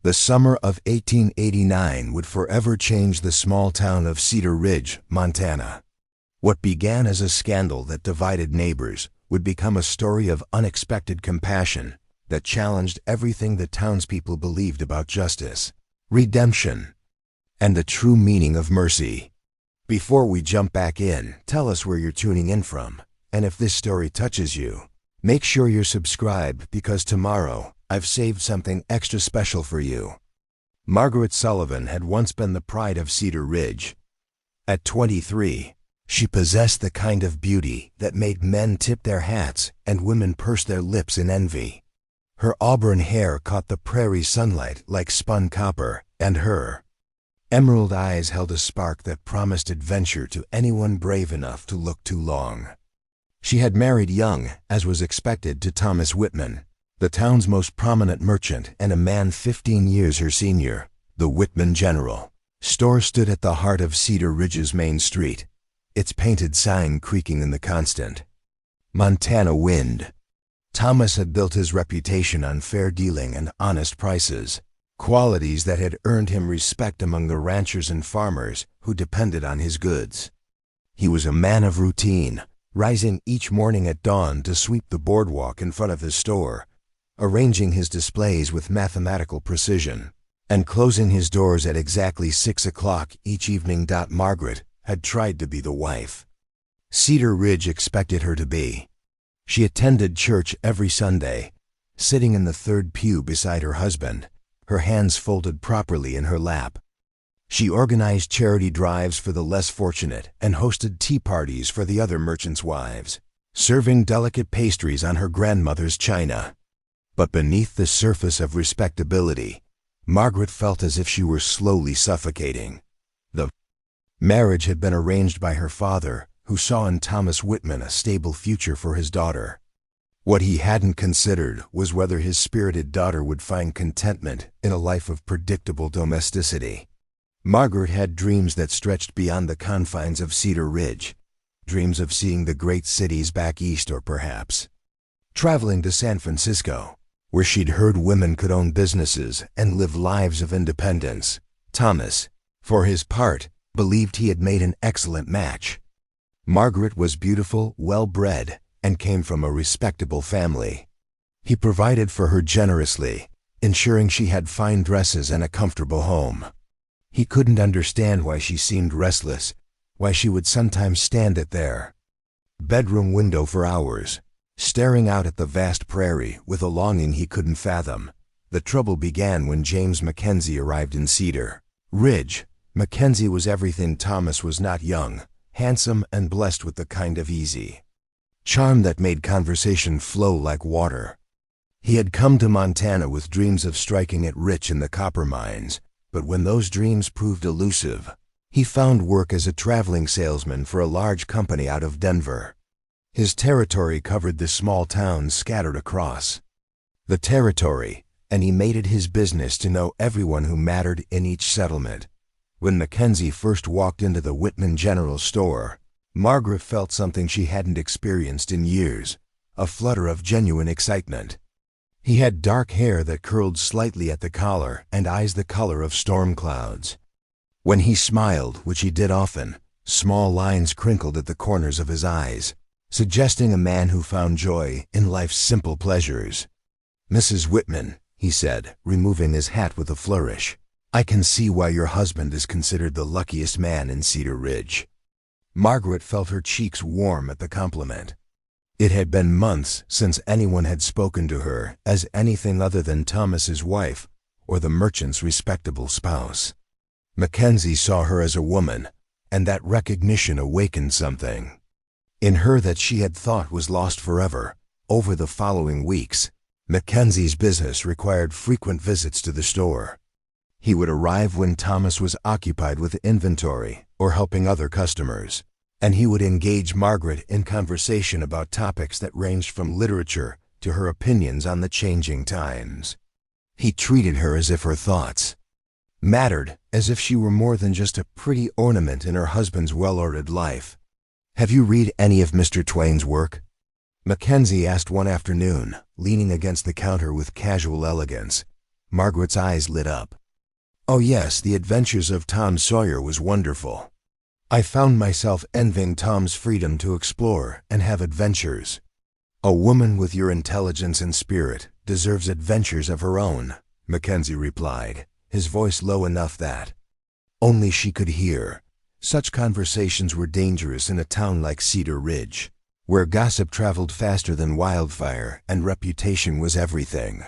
The summer of 1889 would forever change the small town of Cedar Ridge, Montana. What began as a scandal that divided neighbors would become a story of unexpected compassion that challenged everything the townspeople believed about justice, redemption, and the true meaning of mercy. Before we jump back in, tell us where you're tuning in from, and if this story touches you, make sure you're subscribed because tomorrow I've saved something extra special for you. Margaret Sullivan had once been the pride of Cedar Ridge. At 23, she possessed the kind of beauty that made men tip their hats and women purse their lips in envy. Her auburn hair caught the prairie sunlight like spun copper, and her emerald eyes held a spark that promised adventure to anyone brave enough to look too long. She had married young, as was expected, to Thomas Whitman, the town's most prominent merchant and a man 15 years her senior. The Whitman General Store stood at the heart of Cedar Ridge's main street, its painted sign creaking in the constant Montana wind. Thomas had built his reputation on fair dealing and honest prices, qualities that had earned him respect among the ranchers and farmers who depended on his goods. He was a man of routine, rising each morning at dawn to sweep the boardwalk in front of his store, arranging his displays with mathematical precision, and closing his doors at exactly 6 o'clock each evening. Margaret had tried to be the wife Cedar Ridge expected her to be. She attended church every Sunday, sitting in the third pew beside her husband, her hands folded properly in her lap. She organized charity drives for the less fortunate and hosted tea parties for the other merchants' wives, serving delicate pastries on her grandmother's china. But beneath the surface of respectability, Margaret felt as if she were slowly suffocating. The marriage had been arranged by her father, who saw in Thomas Whitman a stable future for his daughter. What he hadn't considered was whether his spirited daughter would find contentment in a life of predictable domesticity. Margaret had dreams that stretched beyond the confines of Cedar Ridge, dreams of seeing the great cities back east, or perhaps traveling to San Francisco, where she'd heard women could own businesses and live lives of independence. Thomas, for his part, believed he had made an excellent match. Margaret was beautiful, well-bred, and came from a respectable family. He provided for her generously, ensuring she had fine dresses and a comfortable home. He couldn't understand why she seemed restless, why she would sometimes stand at their bedroom window for hours, staring out at the vast prairie with a longing he couldn't fathom. The trouble began when James Mackenzie arrived in Cedar Ridge. Mackenzie was everything Thomas was not: young, handsome, and blessed with the kind of easy charm that made conversation flow like water. He had come to Montana with dreams of striking it rich in the copper mines, but when those dreams proved elusive, he found work as a traveling salesman for a large company out of Denver. His territory covered the small towns scattered across the territory, and he made it his business to know everyone who mattered in each settlement. When Mackenzie first walked into the Whitman General Store, Margaret felt something she hadn't experienced in years, a flutter of genuine excitement. He had dark hair that curled slightly at the collar and eyes the color of storm clouds. When he smiled, which he did often, small lines crinkled at the corners of his eyes, suggesting a man who found joy in life's simple pleasures. "Mrs. Whitman," he said, removing his hat with a flourish, "I can see why your husband is considered the luckiest man in Cedar Ridge." Margaret felt her cheeks warm at the compliment. It had been months since anyone had spoken to her as anything other than Thomas's wife or the merchant's respectable spouse. Mackenzie saw her as a woman, and that recognition awakened something in her that she had thought was lost forever. Over the following weeks, Mackenzie's business required frequent visits to the store. He would arrive when Thomas was occupied with inventory or helping other customers, and he would engage Margaret in conversation about topics that ranged from literature to her opinions on the changing times. He treated her as if her thoughts mattered, as if she were more than just a pretty ornament in her husband's well-ordered life. "Have you read any of Mr. Twain's work?" Mackenzie asked one afternoon, leaning against the counter with casual elegance. Margaret's eyes lit up. Oh yes, the adventures of Tom Sawyer was wonderful. I found myself envying Tom's freedom to explore and have adventures. A woman with your intelligence and spirit deserves adventures of her own, Mackenzie replied, his voice low enough that only she could hear. Such conversations were dangerous in a town like Cedar Ridge, where gossip traveled faster than wildfire and reputation was everything.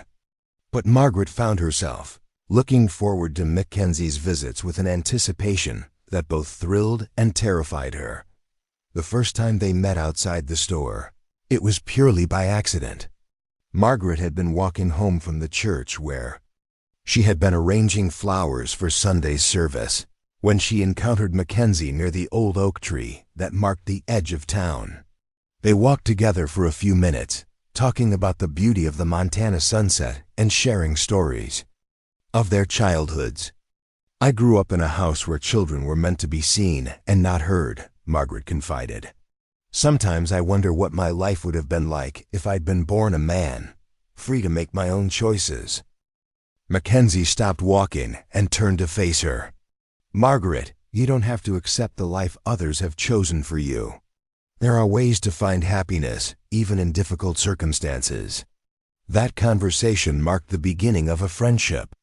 But Margaret found herself looking forward to Mackenzie's visits with an anticipation that both thrilled and terrified her. The first time they met outside the store, it was purely by accident. Margaret had been walking home from the church where she had been arranging flowers for Sunday's service when she encountered Mackenzie near the old oak tree that marked the edge of town. They walked together for a few minutes, talking about the beauty of the Montana sunset and sharing stories of their childhoods. I grew up in a house where children were meant to be seen and not heard, Margaret confided. Sometimes I wonder what my life would have been like if I'd been born a man, free to make my own choices. Mackenzie stopped walking and turned to face her. Margaret, you don't have to accept the life others have chosen for you. There are ways to find happiness, even in difficult circumstances. That conversation marked the beginning of a friendship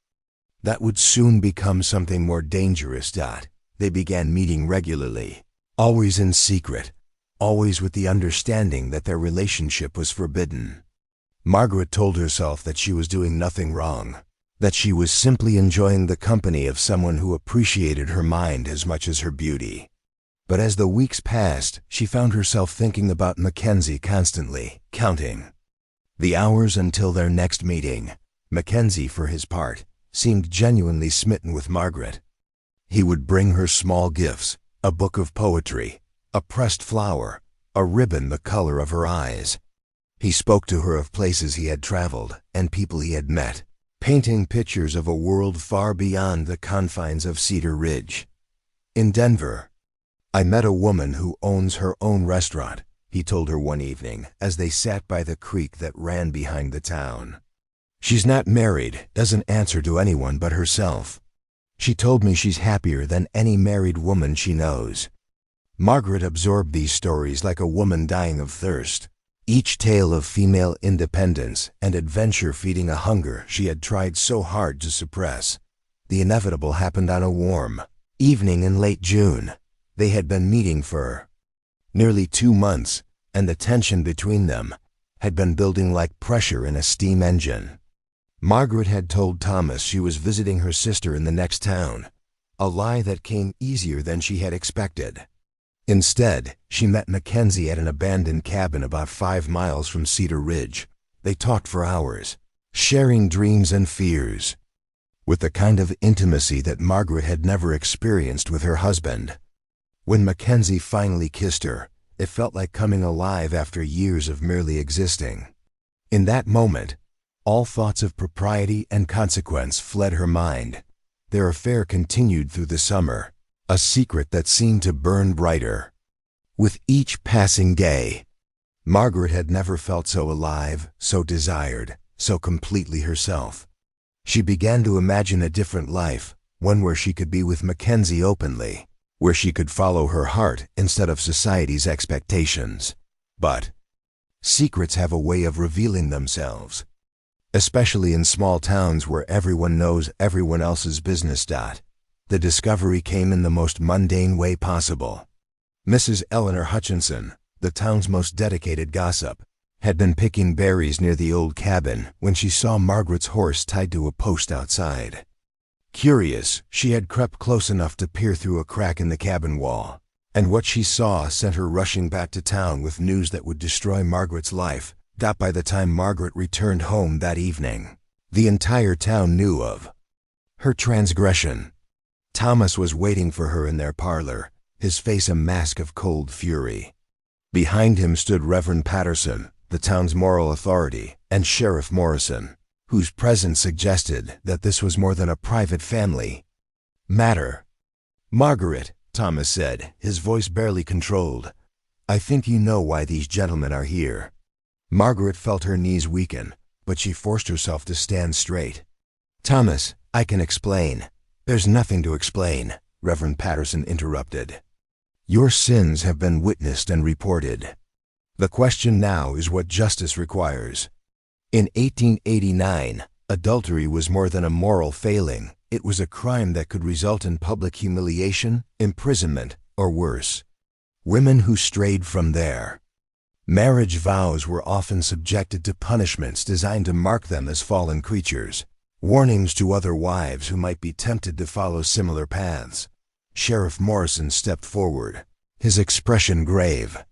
that would soon become something more dangerous. They began meeting regularly, always in secret, always with the understanding that their relationship was forbidden. Margaret told herself that she was doing nothing wrong, that she was simply enjoying the company of someone who appreciated her mind as much as her beauty. But as the weeks passed, she found herself thinking about Mackenzie constantly, counting the hours until their next meeting. Mackenzie, for his part, seemed genuinely smitten with Margaret. He would bring her small gifts, a book of poetry, a pressed flower, a ribbon the color of her eyes. He spoke to her of places he had traveled and people he had met, painting pictures of a world far beyond the confines of Cedar Ridge. In Denver, I met a woman who owns her own restaurant, he told her one evening as they sat by the creek that ran behind the town. She's not married, doesn't answer to anyone but herself. She told me she's happier than any married woman she knows. Margaret absorbed these stories like a woman dying of thirst, each tale of female independence and adventure feeding a hunger she had tried so hard to suppress. The inevitable happened on a warm evening in late June. They had been meeting for nearly 2 months, and the tension between them had been building like pressure in a steam engine. Margaret had told Thomas she was visiting her sister in the next town, a lie that came easier than she had expected. Instead, she met Mackenzie at an abandoned cabin about 5 miles from Cedar Ridge. They talked for hours, sharing dreams and fears, with the kind of intimacy that Margaret had never experienced with her husband. When Mackenzie finally kissed her, it felt like coming alive after years of merely existing. In that moment, all thoughts of propriety and consequence fled her mind. Their affair continued through the summer, a secret that seemed to burn brighter with each passing day. Margaret had never felt so alive, so desired, so completely herself. She began to imagine a different life, one where she could be with Mackenzie openly, where she could follow her heart instead of society's expectations. But secrets have a way of revealing themselves, especially in small towns where everyone knows everyone else's business. The discovery came in the most mundane way possible. Mrs. Eleanor Hutchinson, the town's most dedicated gossip, had been picking berries near the old cabin when she saw Margaret's horse tied to a post outside. Curious, she had crept close enough to peer through a crack in the cabin wall, and what she saw sent her rushing back to town with news that would destroy Margaret's life. By the time Margaret returned home that evening, the entire town knew of her transgression. Thomas was waiting for her in their parlor, his face a mask of cold fury. Behind him stood Reverend Patterson, the town's moral authority, and Sheriff Morrison, whose presence suggested that this was more than a private family matter. "Margaret," Thomas said, his voice barely controlled, "I think you know why these gentlemen are here." Margaret felt her knees weaken, but she forced herself to stand straight. "Thomas, I can explain." "There's nothing to explain," Reverend Patterson interrupted. "Your sins have been witnessed and reported. The question now is what justice requires." In 1889, adultery was more than a moral failing. It was a crime that could result in public humiliation, imprisonment, or worse. Women who strayed from their marriage vows were often subjected to punishments designed to mark them as fallen creatures, warnings to other wives who might be tempted to follow similar paths. Sheriff Morrison stepped forward, his expression grave.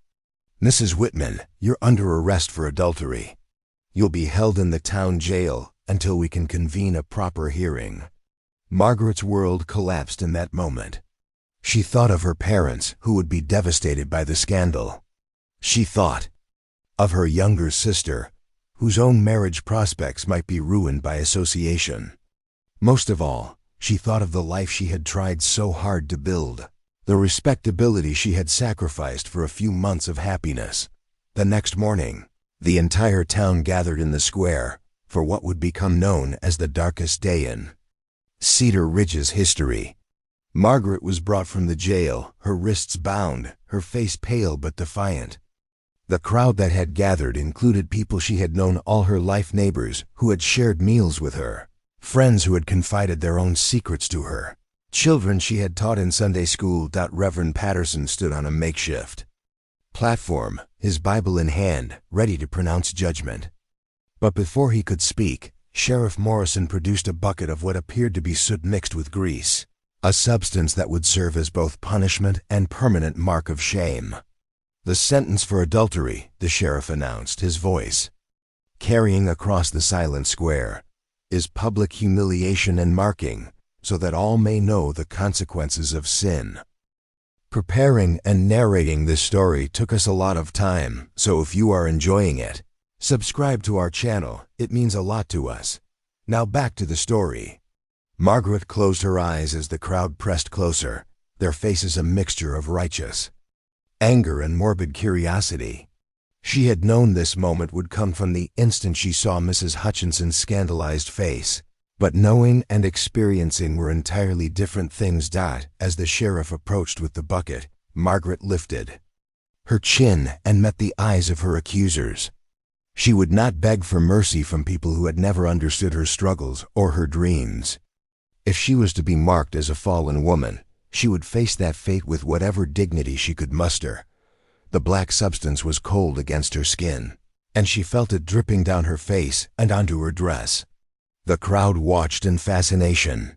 "Mrs. Whitman, you're under arrest for adultery. You'll be held in the town jail until we can convene a proper hearing." Margaret's world collapsed in that moment. She thought of her parents, who would be devastated by the scandal. She thought of her younger sister, whose own marriage prospects might be ruined by association. Most of all, she thought of the life she had tried so hard to build, the respectability she had sacrificed for a few months of happiness. The next morning, the entire town gathered in the square for what would become known as the darkest day in Cedar Ridge's history. Margaret was brought from the jail, her wrists bound, her face pale but defiant. The crowd that had gathered included people she had known all her life, neighbors who had shared meals with her, friends who had confided their own secrets to her, children she had taught in Sunday school. Reverend Patterson stood on a makeshift platform, his Bible in hand, ready to pronounce judgment. But before he could speak, Sheriff Morrison produced a bucket of what appeared to be soot mixed with grease, a substance that would serve as both punishment and permanent mark of shame. "The sentence for adultery," the sheriff announced, his voice carrying across the silent square, "is public humiliation and marking, so that all may know the consequences of sin." Preparing and narrating this story took us a lot of time, so if you are enjoying it, subscribe to our channel. It means a lot to us. Now back to the story. Margaret closed her eyes as the crowd pressed closer, their faces a mixture of righteous anger and morbid curiosity. She had known this moment would come from the instant she saw Mrs. Hutchinson's scandalized face, but knowing and experiencing were entirely different things. As the sheriff approached with the bucket, Margaret lifted her chin and met the eyes of her accusers. She would not beg for mercy from people who had never understood her struggles or her dreams. If she was to be marked as a fallen woman, she would face that fate with whatever dignity she could muster. The black substance was cold against her skin, and she felt it dripping down her face and onto her dress. The crowd watched in fascination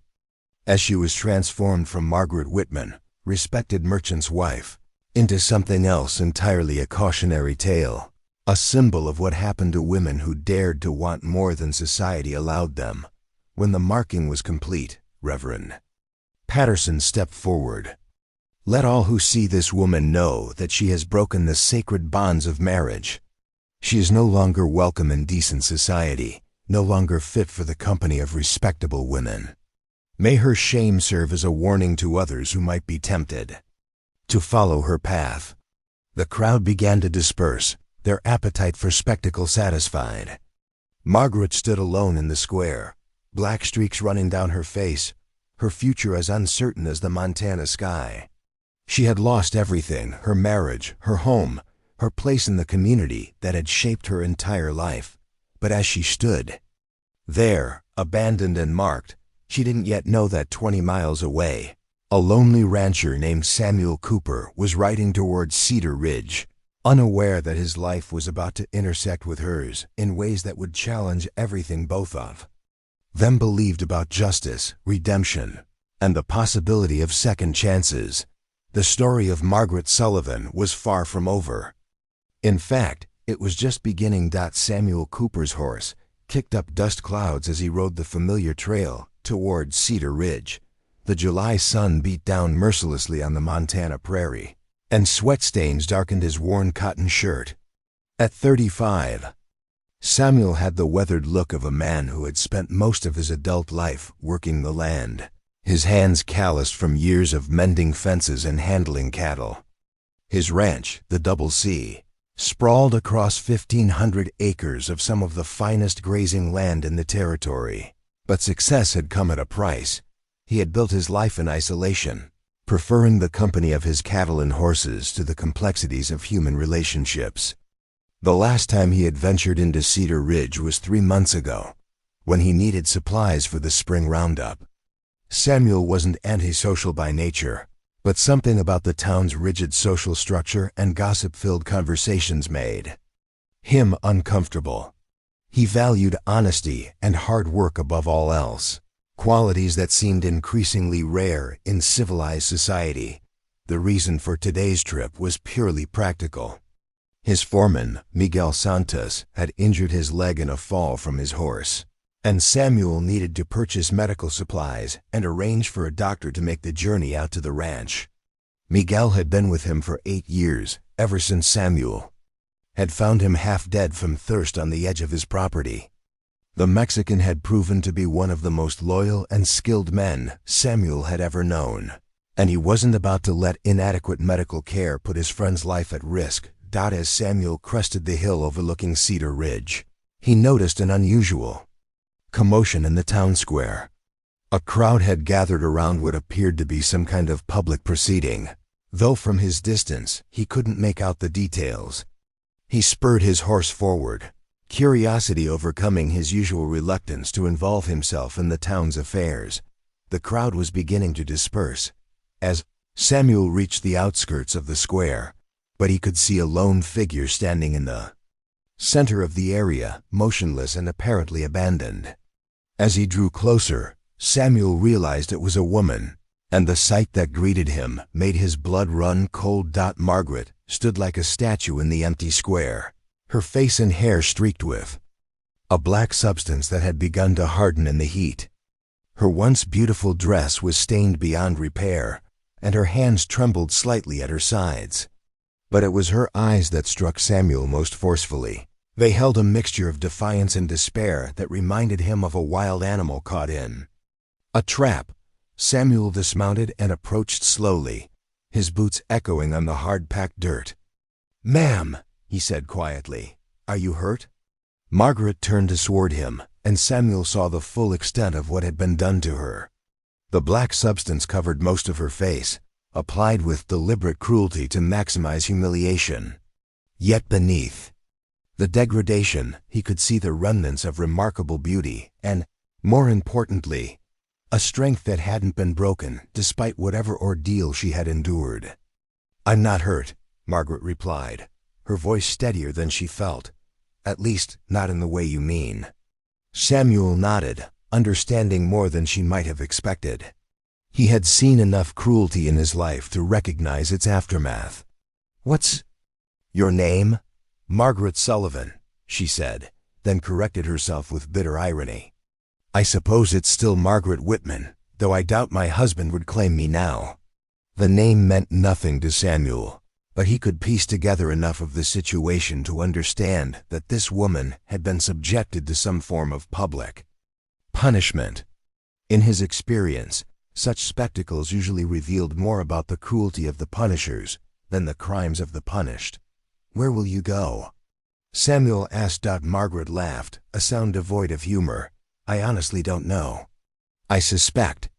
as she was transformed from Margaret Whitman, respected merchant's wife, into something else entirely. A cautionary tale, a symbol of what happened to women who dared to want more than society allowed them. When the marking was complete, Reverend Patterson stepped forward. "Let all who see this woman know that she has broken the sacred bonds of marriage. She is no longer welcome in decent society, no longer fit for the company of respectable women. May her shame serve as a warning to others who might be tempted to follow her path." The crowd began to disperse, their appetite for spectacle satisfied. Margaret stood alone in the square, black streaks running down her face, her future as uncertain as the Montana sky. She had lost everything, her marriage, her home, her place in the community that had shaped her entire life. But as she stood there, abandoned and marked, she didn't yet know that 20 miles away, a lonely rancher named Samuel Cooper was riding towards Cedar Ridge, unaware that his life was about to intersect with hers in ways that would challenge everything both of them believed about justice, redemption, and the possibility of second chances. The story of Margaret Sullivan was far from over. In fact, it was just beginning. Samuel Cooper's horse kicked up dust clouds as he rode the familiar trail toward Cedar Ridge. The July sun beat down mercilessly on the Montana prairie, and sweat stains darkened his worn cotton shirt. At 35, Samuel had the weathered look of a man who had spent most of his adult life working the land, his hands calloused from years of mending fences and handling cattle. His ranch, the Double C, sprawled across 1,500 acres of some of the finest grazing land in the territory. But success had come at a price. He had built his life in isolation, preferring the company of his cattle and horses to the complexities of human relationships. The last time he had ventured into Cedar Ridge was 3 months ago, when he needed supplies for the spring roundup. Samuel wasn't antisocial by nature, but something about the town's rigid social structure and gossip-filled conversations made him uncomfortable. He valued honesty and hard work above all else, qualities that seemed increasingly rare in civilized society. The reason for today's trip was purely practical. His foreman, Miguel Santos, had injured his leg in a fall from his horse, and Samuel needed to purchase medical supplies and arrange for a doctor to make the journey out to the ranch. Miguel had been with him for 8 years, ever since Samuel had found him half dead from thirst on the edge of his property. The Mexican had proven to be one of the most loyal and skilled men Samuel had ever known, and he wasn't about to let inadequate medical care put his friend's life at risk. As Samuel crested the hill overlooking Cedar Ridge, he noticed an unusual commotion in the town square. A crowd had gathered around what appeared to be some kind of public proceeding, though from his distance he couldn't make out the details. He spurred his horse forward, curiosity overcoming his usual reluctance to involve himself in the town's affairs. The crowd was beginning to disperse as Samuel reached the outskirts of the square, but he could see a lone figure standing in the center of the area, motionless and apparently abandoned. As he drew closer, Samuel realized it was a woman, and the sight that greeted him made his blood run cold. Margaret stood like a statue in the empty square, her face and hair streaked with a black substance that had begun to harden in the heat. Her once beautiful dress was stained beyond repair, and her hands trembled slightly at her sides. But it was her eyes that struck Samuel most forcefully. They held a mixture of defiance and despair that reminded him of a wild animal caught in a trap. Samuel dismounted and approached slowly, his boots echoing on the hard-packed dirt. "Ma'am," he said quietly, "are you hurt?" Margaret turned toward him, and Samuel saw the full extent of what had been done to her. The black substance covered most of her face, applied with deliberate cruelty to maximize humiliation. Yet beneath the degradation, he could see the remnants of remarkable beauty and, more importantly, a strength that hadn't been broken despite whatever ordeal she had endured. "I'm not hurt," Margaret replied, her voice steadier than she felt. "At least, not in the way you mean." Samuel nodded, understanding more than she might have expected. He had seen enough cruelty in his life to recognize its aftermath. "What's your name?" "Margaret Sullivan," she said, then corrected herself with bitter irony. "I suppose it's still Margaret Whitman, though I doubt my husband would claim me now." The name meant nothing to Samuel, but he could piece together enough of the situation to understand that this woman had been subjected to some form of public punishment. In his experience, such spectacles usually revealed more about the cruelty of the punishers than the crimes of the punished. "Where will you go?" Samuel asked. Margaret laughed, a sound devoid of humor. "I honestly don't know. I suspect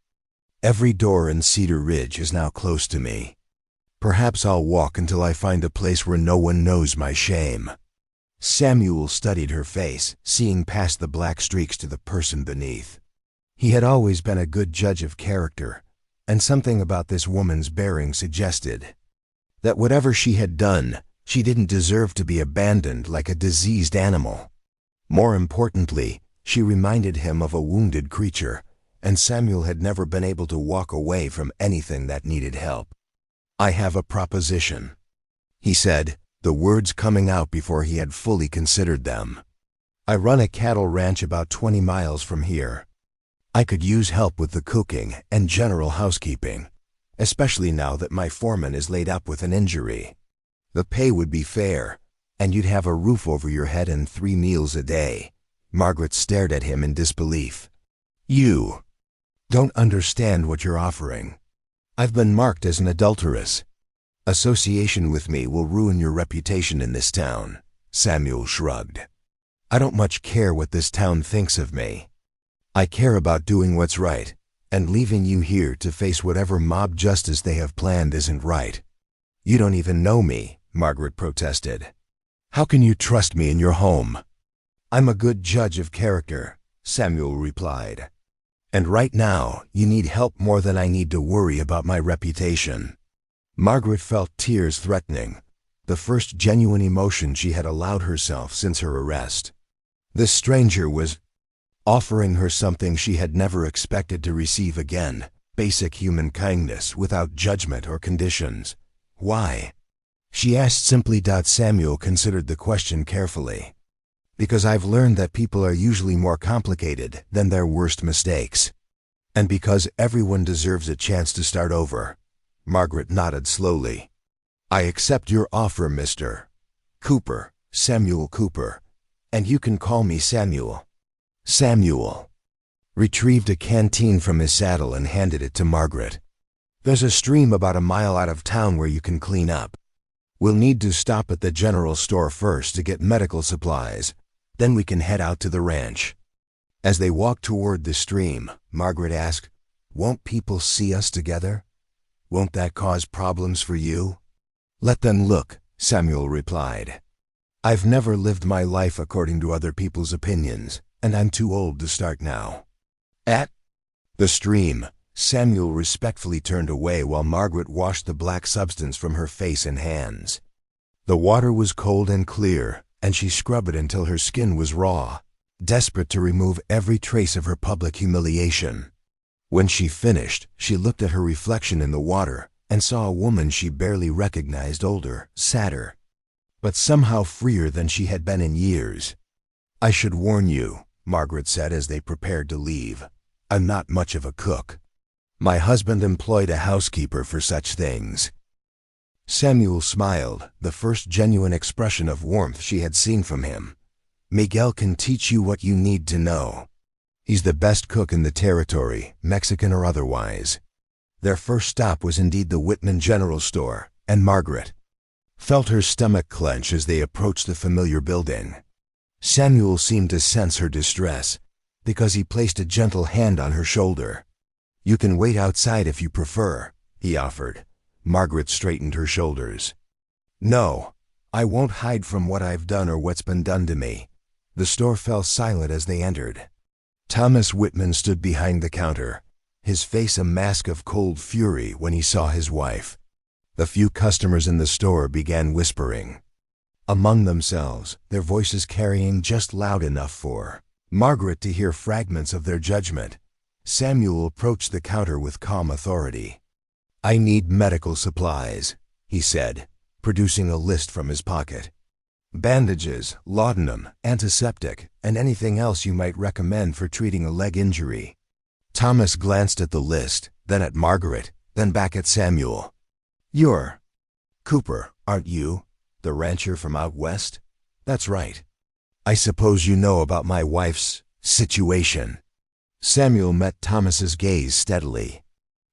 every door in Cedar Ridge is now close to me. Perhaps I'll walk until I find a place where no one knows my shame." Samuel studied her face, seeing past the black streaks to the person beneath. He had always been a good judge of character, and something about this woman's bearing suggested that whatever she had done, she didn't deserve to be abandoned like a diseased animal. More importantly, she reminded him of a wounded creature, and Samuel had never been able to walk away from anything that needed help. "I have a proposition," he said, the words coming out before he had fully considered them. "I run a cattle ranch about 20 miles from here. I could use help with the cooking and general housekeeping, especially now that my foreman is laid up with an injury. The pay would be fair, and you'd have a roof over your head and 3 meals a day." Margaret stared at him in disbelief. "You don't understand what you're offering. I've been marked as an adulteress. Association with me will ruin your reputation in this town." Samuel shrugged. "I don't much care what this town thinks of me. I care about doing what's right, and leaving you here to face whatever mob justice they have planned isn't right. You don't even know me, Margaret protested. How can you trust me in your home? I'm a good judge of character, Samuel replied. And right now, you need help more than I need to worry about my reputation. Margaret felt tears threatening, the first genuine emotion she had allowed herself since her arrest. This stranger was offering her something she had never expected to receive again, basic human kindness without judgment or conditions. Why? She asked simply. Samuel considered the question carefully. Because I've learned that people are usually more complicated than their worst mistakes. And because everyone deserves a chance to start over. Margaret nodded slowly. I accept your offer, Mr. Cooper, Samuel Cooper, and you can call me Samuel. Samuel retrieved a canteen from his saddle and handed it to Margaret. There's a stream about a mile out of town where you can clean up. We'll need to stop at the general store first to get medical supplies. Then we can head out to the ranch. As they walked toward the stream, Margaret asked, Won't people see us together? Won't that cause problems for you? Let them look, Samuel replied. I've never lived my life according to other people's opinions, and I'm too old to start now. At the stream, Samuel respectfully turned away while Margaret washed the black substance from her face and hands. The water was cold and clear, and she scrubbed it until her skin was raw, desperate to remove every trace of her public humiliation. When she finished, she looked at her reflection in the water and saw a woman she barely recognized, older, sadder, but somehow freer than she had been in years. I should warn you, Margaret said as they prepared to leave. I'm not much of a cook. My husband employed a housekeeper for such things. Samuel smiled, the first genuine expression of warmth she had seen from him. Miguel can teach you what you need to know. He's the best cook in the territory, Mexican or otherwise. Their first stop was indeed the Whitman General Store, and Margaret felt her stomach clench as they approached the familiar building. Samuel seemed to sense her distress, because he placed a gentle hand on her shoulder. You can wait outside if you prefer, he offered. Margaret straightened her shoulders. No, I won't hide from what I've done or what's been done to me. The store fell silent as they entered. Thomas Whitman stood behind the counter, his face a mask of cold fury when he saw his wife. The few customers in the store began whispering among themselves, their voices carrying just loud enough for Margaret to hear fragments of their judgment. Samuel approached the counter with calm authority. I need medical supplies, he said, producing a list from his pocket. Bandages, laudanum, antiseptic, and anything else you might recommend for treating a leg injury. Thomas glanced at the list, then at Margaret, then back at Samuel. You're Cooper, aren't you? The rancher from out west? That's right. I suppose you know about my wife's situation. Samuel met Thomas's gaze steadily.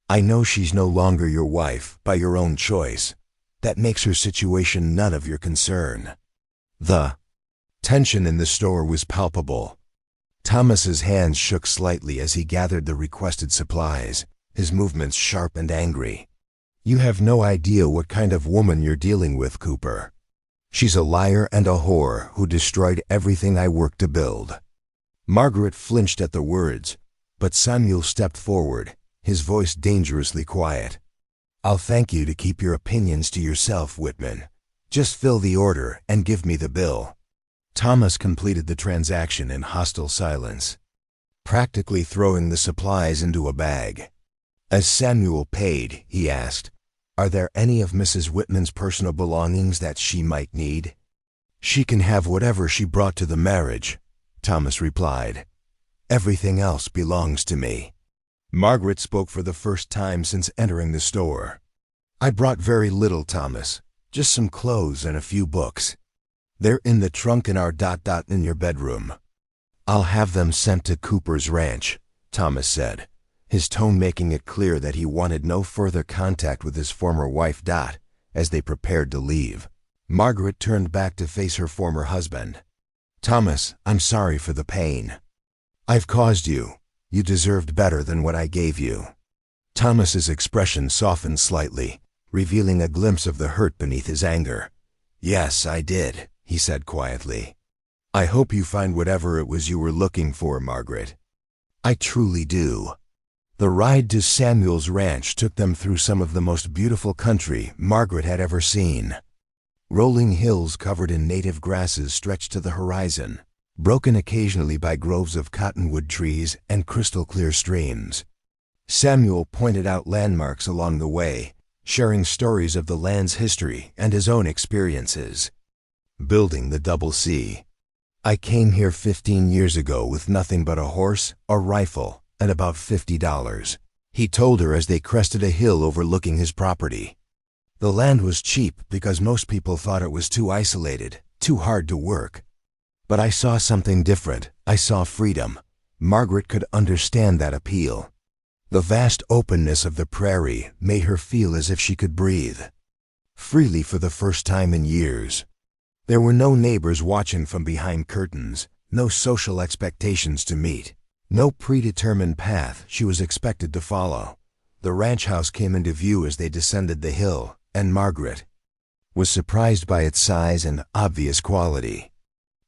I know she's no longer your wife by your own choice. That makes her situation none of your concern. The tension in the store was palpable. Thomas's hands shook slightly as he gathered the requested supplies, his movements sharp and angry. You have no idea what kind of woman you're dealing with, Cooper. She's a liar and a whore who destroyed everything I worked to build. Margaret flinched at the words, but Samuel stepped forward, his voice dangerously quiet. I'll thank you to keep your opinions to yourself, Whitman. Just fill the order and give me the bill. Thomas completed the transaction in hostile silence, practically throwing the supplies into a bag. As Samuel paid, he asked, Are there any of Mrs. Whitman's personal belongings that she might need? She can have whatever she brought to the marriage, Thomas replied. Everything else belongs to me. Margaret spoke for the first time since entering the store. I brought very little, Thomas. Just some clothes and a few books. They're in the trunk in our in your bedroom. I'll have them sent to Cooper's ranch, Thomas said, his tone making it clear that he wanted no further contact with his former wife, as they prepared to leave. Margaret turned back to face her former husband. Thomas, I'm sorry for the pain I've caused you. You deserved better than what I gave you." Thomas's expression softened slightly, revealing a glimpse of the hurt beneath his anger. "Yes, I did," he said quietly. "I hope you find whatever it was you were looking for, Margaret. I truly do." The ride to Samuel's ranch took them through some of the most beautiful country Margaret had ever seen. Rolling hills covered in native grasses stretched to the horizon, broken occasionally by groves of cottonwood trees and crystal-clear streams. Samuel pointed out landmarks along the way, sharing stories of the land's history and his own experiences. Building the Double C. "I came here 15 years ago with nothing but a horse, a rifle, and about $50, he told her as they crested a hill overlooking his property. The land was cheap because most people thought it was too isolated, too hard to work. But I saw something different. I saw freedom. Margaret could understand that appeal. The vast openness of the prairie made her feel as if she could breathe freely for the first time in years. There were no neighbors watching from behind curtains, no social expectations to meet, no predetermined path she was expected to follow. The ranch house came into view as they descended the hill, and Margaret was surprised by its size and obvious quality.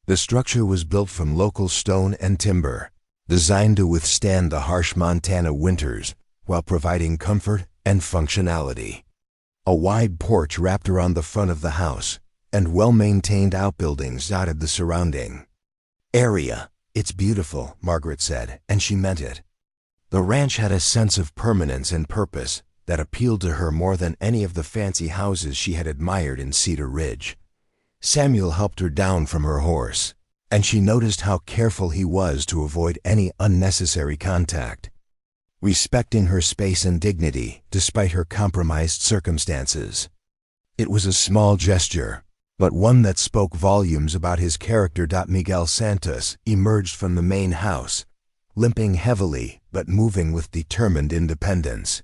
The structure was built from local stone and timber, designed to withstand the harsh Montana winters while providing comfort and functionality. A wide porch wrapped around the front of the house, and well-maintained outbuildings dotted the surrounding area. "It's beautiful," Margaret said, and she meant it. The ranch had a sense of permanence and purpose that appealed to her more than any of the fancy houses she had admired in Cedar Ridge. Samuel helped her down from her horse, and she noticed how careful he was to avoid any unnecessary contact, respecting her space and dignity despite her compromised circumstances. It was a small gesture, but one that spoke volumes about his character. Miguel Santos emerged from the main house, limping heavily but moving with determined independence.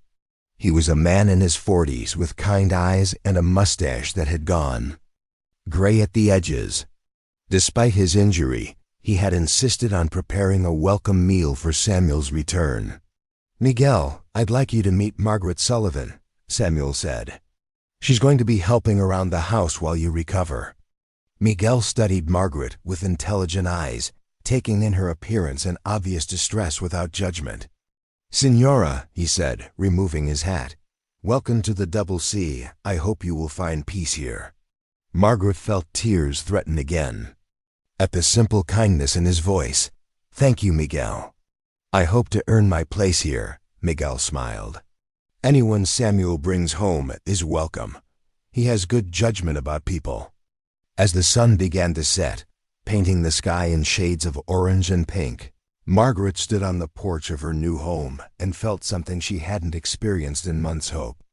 He was a man in his 40s with kind eyes and a mustache that had gone gray at the edges. Despite his injury, he had insisted on preparing a welcome meal for Samuel's return. "Miguel, I'd like you to meet Margaret Sullivan," Samuel said. "She's going to be helping around the house while you recover." Miguel studied Margaret with intelligent eyes, taking in her appearance and obvious distress without judgment. "Senora," he said, removing his hat, "welcome to the Double C. I hope you will find peace here." Margaret felt tears threaten again at the simple kindness in his voice. "Thank you, Miguel. I hope to earn my place here," Miguel smiled. "Anyone Samuel brings home is welcome. He has good judgment about people." As the sun began to set, painting the sky in shades of orange and pink, Margaret stood on the porch of her new home and felt something she hadn't experienced in months. Hope.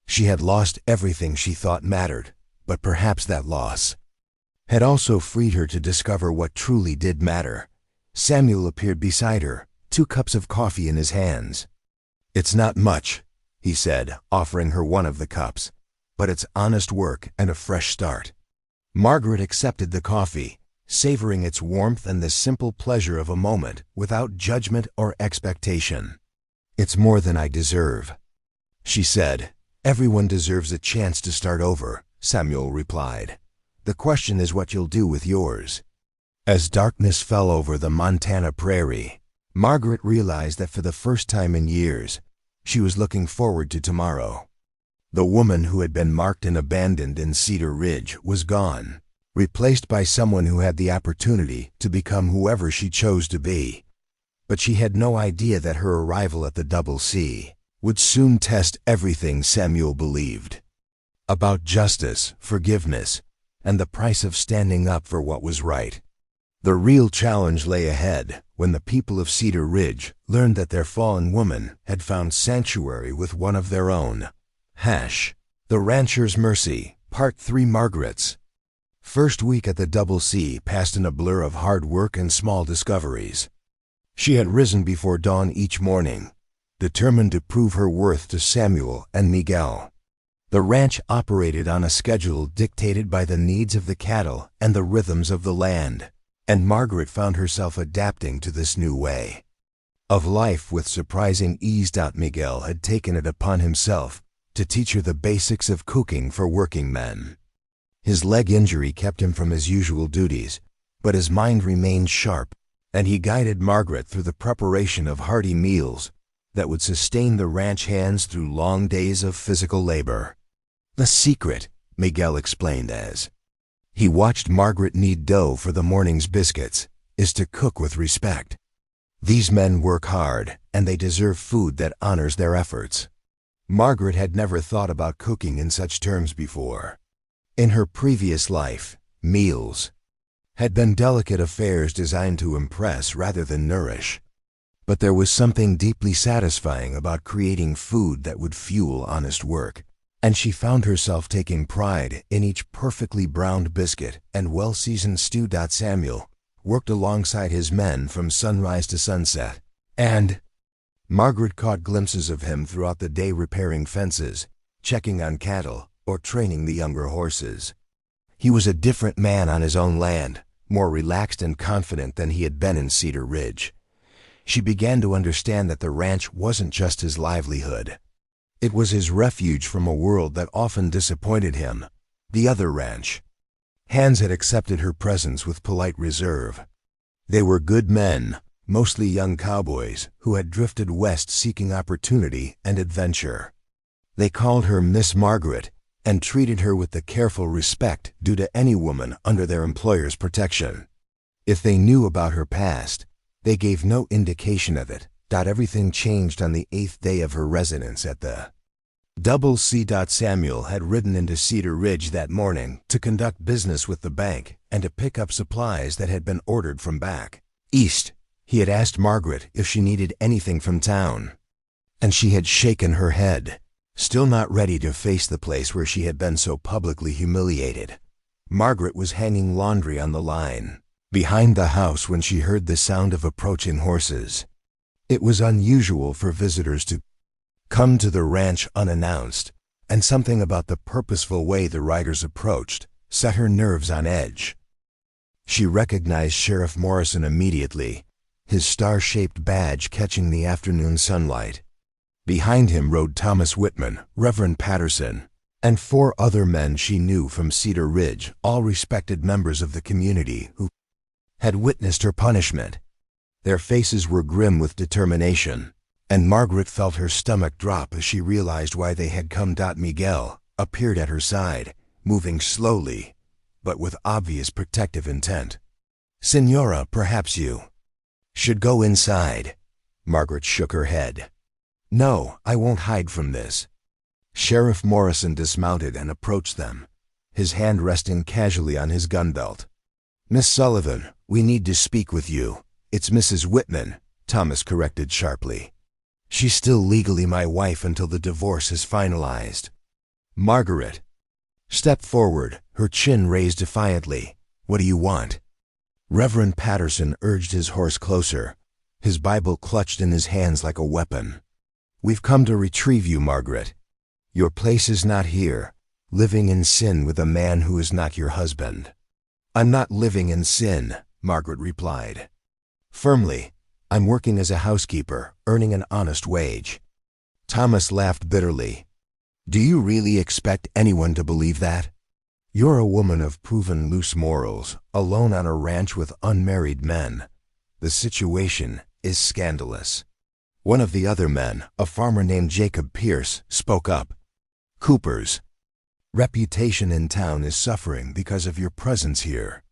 She had lost everything she thought mattered, but perhaps that loss had also freed her to discover what truly did matter. Samuel appeared beside her, 2 cups of coffee in his hands. "It's not much," he said, offering her one of the cups, "but it's honest work and a fresh start." Margaret accepted the coffee, savoring its warmth and the simple pleasure of a moment without judgment or expectation. "It's more than I deserve," she said. "Everyone deserves a chance to start over," Samuel replied. "The question is what you'll do with yours." As darkness fell over the Montana prairie, Margaret realized that for the first time in years, she was looking forward to tomorrow. The woman who had been marked and abandoned in Cedar Ridge was gone, replaced by someone who had the opportunity to become whoever she chose to be. But she had no idea that her arrival at the Double C would soon test everything Samuel believed about justice, forgiveness, and the price of standing up for what was right. The real challenge lay ahead when the people of Cedar Ridge learned that their fallen woman had found sanctuary with one of their own. The Rancher's Mercy, Part 3. Margaret's first week at the Double C passed in a blur of hard work and small discoveries. She had risen before dawn each morning, determined to prove her worth to Samuel and Miguel. The ranch operated on a schedule dictated by the needs of the cattle and the rhythms of the land, and Margaret found herself adapting to this new way of life with surprising ease. Miguel had taken it upon himself to teach her the basics of cooking for working men. His leg injury kept him from his usual duties, but his mind remained sharp, and he guided Margaret through the preparation of hearty meals that would sustain the ranch hands through long days of physical labor. The secret, Miguel explained as he watched Margaret knead dough for the morning's biscuits, is to cook with respect. These men work hard, and they deserve food that honors their efforts. Margaret had never thought about cooking in such terms before. In her previous life, meals had been delicate affairs designed to impress rather than nourish. But there was something deeply satisfying about creating food that would fuel honest work, and she found herself taking pride in each perfectly browned biscuit and well-seasoned stew. Samuel worked alongside his men from sunrise to sunset, and Margaret caught glimpses of him throughout the day repairing fences, checking on cattle, or training the younger horses. He was a different man on his own land, more relaxed and confident than he had been in Cedar Ridge. She began to understand that the ranch wasn't just his livelihood. It was his refuge from a world that often disappointed him, the other ranch. Hands had accepted her presence with polite reserve. They were good men, mostly young cowboys who had drifted west seeking opportunity and adventure. They called her Miss Margaret and treated her with the careful respect due to any woman under their employer's protection. If they knew about her past, they gave no indication of it. Everything changed on the 8th day of her residence at the Double C. Samuel had ridden into Cedar Ridge that morning to conduct business with the bank and to pick up supplies that had been ordered from back east. He had asked Margaret if she needed anything from town, and she had shaken her head, still not ready to face the place where she had been so publicly humiliated. Margaret was hanging laundry on the line behind the house when she heard the sound of approaching horses. It was unusual for visitors to come to the ranch unannounced, and something about the purposeful way the riders approached set her nerves on edge. She recognized Sheriff Morrison immediately, his star-shaped badge catching the afternoon sunlight. Behind him rode Thomas Whitman, Reverend Patterson, and 4 other men she knew from Cedar Ridge, all respected members of the community who had witnessed her punishment. Their faces were grim with determination, and Margaret felt her stomach drop as she realized why they had come. Miguel appeared at her side, moving slowly, but with obvious protective intent. "Senora, perhaps you should go inside." Margaret shook her head. "No, I won't hide from this." Sheriff Morrison dismounted and approached them, his hand resting casually on his gun belt. "Miss Sullivan, we need to speak with you." "It's Mrs. Whitman," Thomas corrected sharply. "She's still legally my wife until the divorce is finalized." Margaret stepped forward, her chin raised defiantly. "What do you want?" Reverend Patterson urged his horse closer, his Bible clutched in his hands like a weapon. "We've come to retrieve you, Margaret. Your place is not here, living in sin with a man who is not your husband." "I'm not living in sin," Margaret replied firmly. "I'm working as a housekeeper, earning an honest wage." Thomas laughed bitterly. "Do you really expect anyone to believe that? You're a woman of proven loose morals, alone on a ranch with unmarried men. The situation is scandalous." One of the other men, a farmer named Jacob Pierce, spoke up. "Cooper's reputation in town is suffering because of your presence here.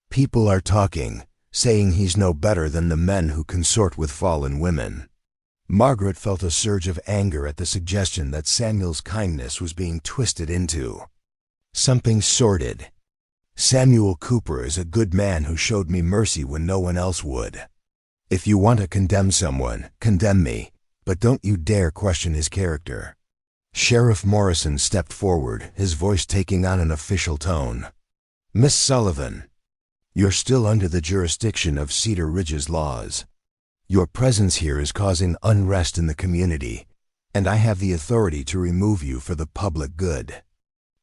People are talking, saying he's no better than the men who consort with fallen women." Margaret felt a surge of anger at the suggestion that Samuel's kindness was being twisted into something sordid. "Samuel Cooper is a good man who showed me mercy when no one else would. If you want to condemn someone, condemn me, but don't you dare question his character." Sheriff Morrison stepped forward, his voice taking on an official tone. "Miss Sullivan, you're still under the jurisdiction of Cedar Ridge's laws. Your presence here is causing unrest in the community, and I have the authority to remove you for the public good."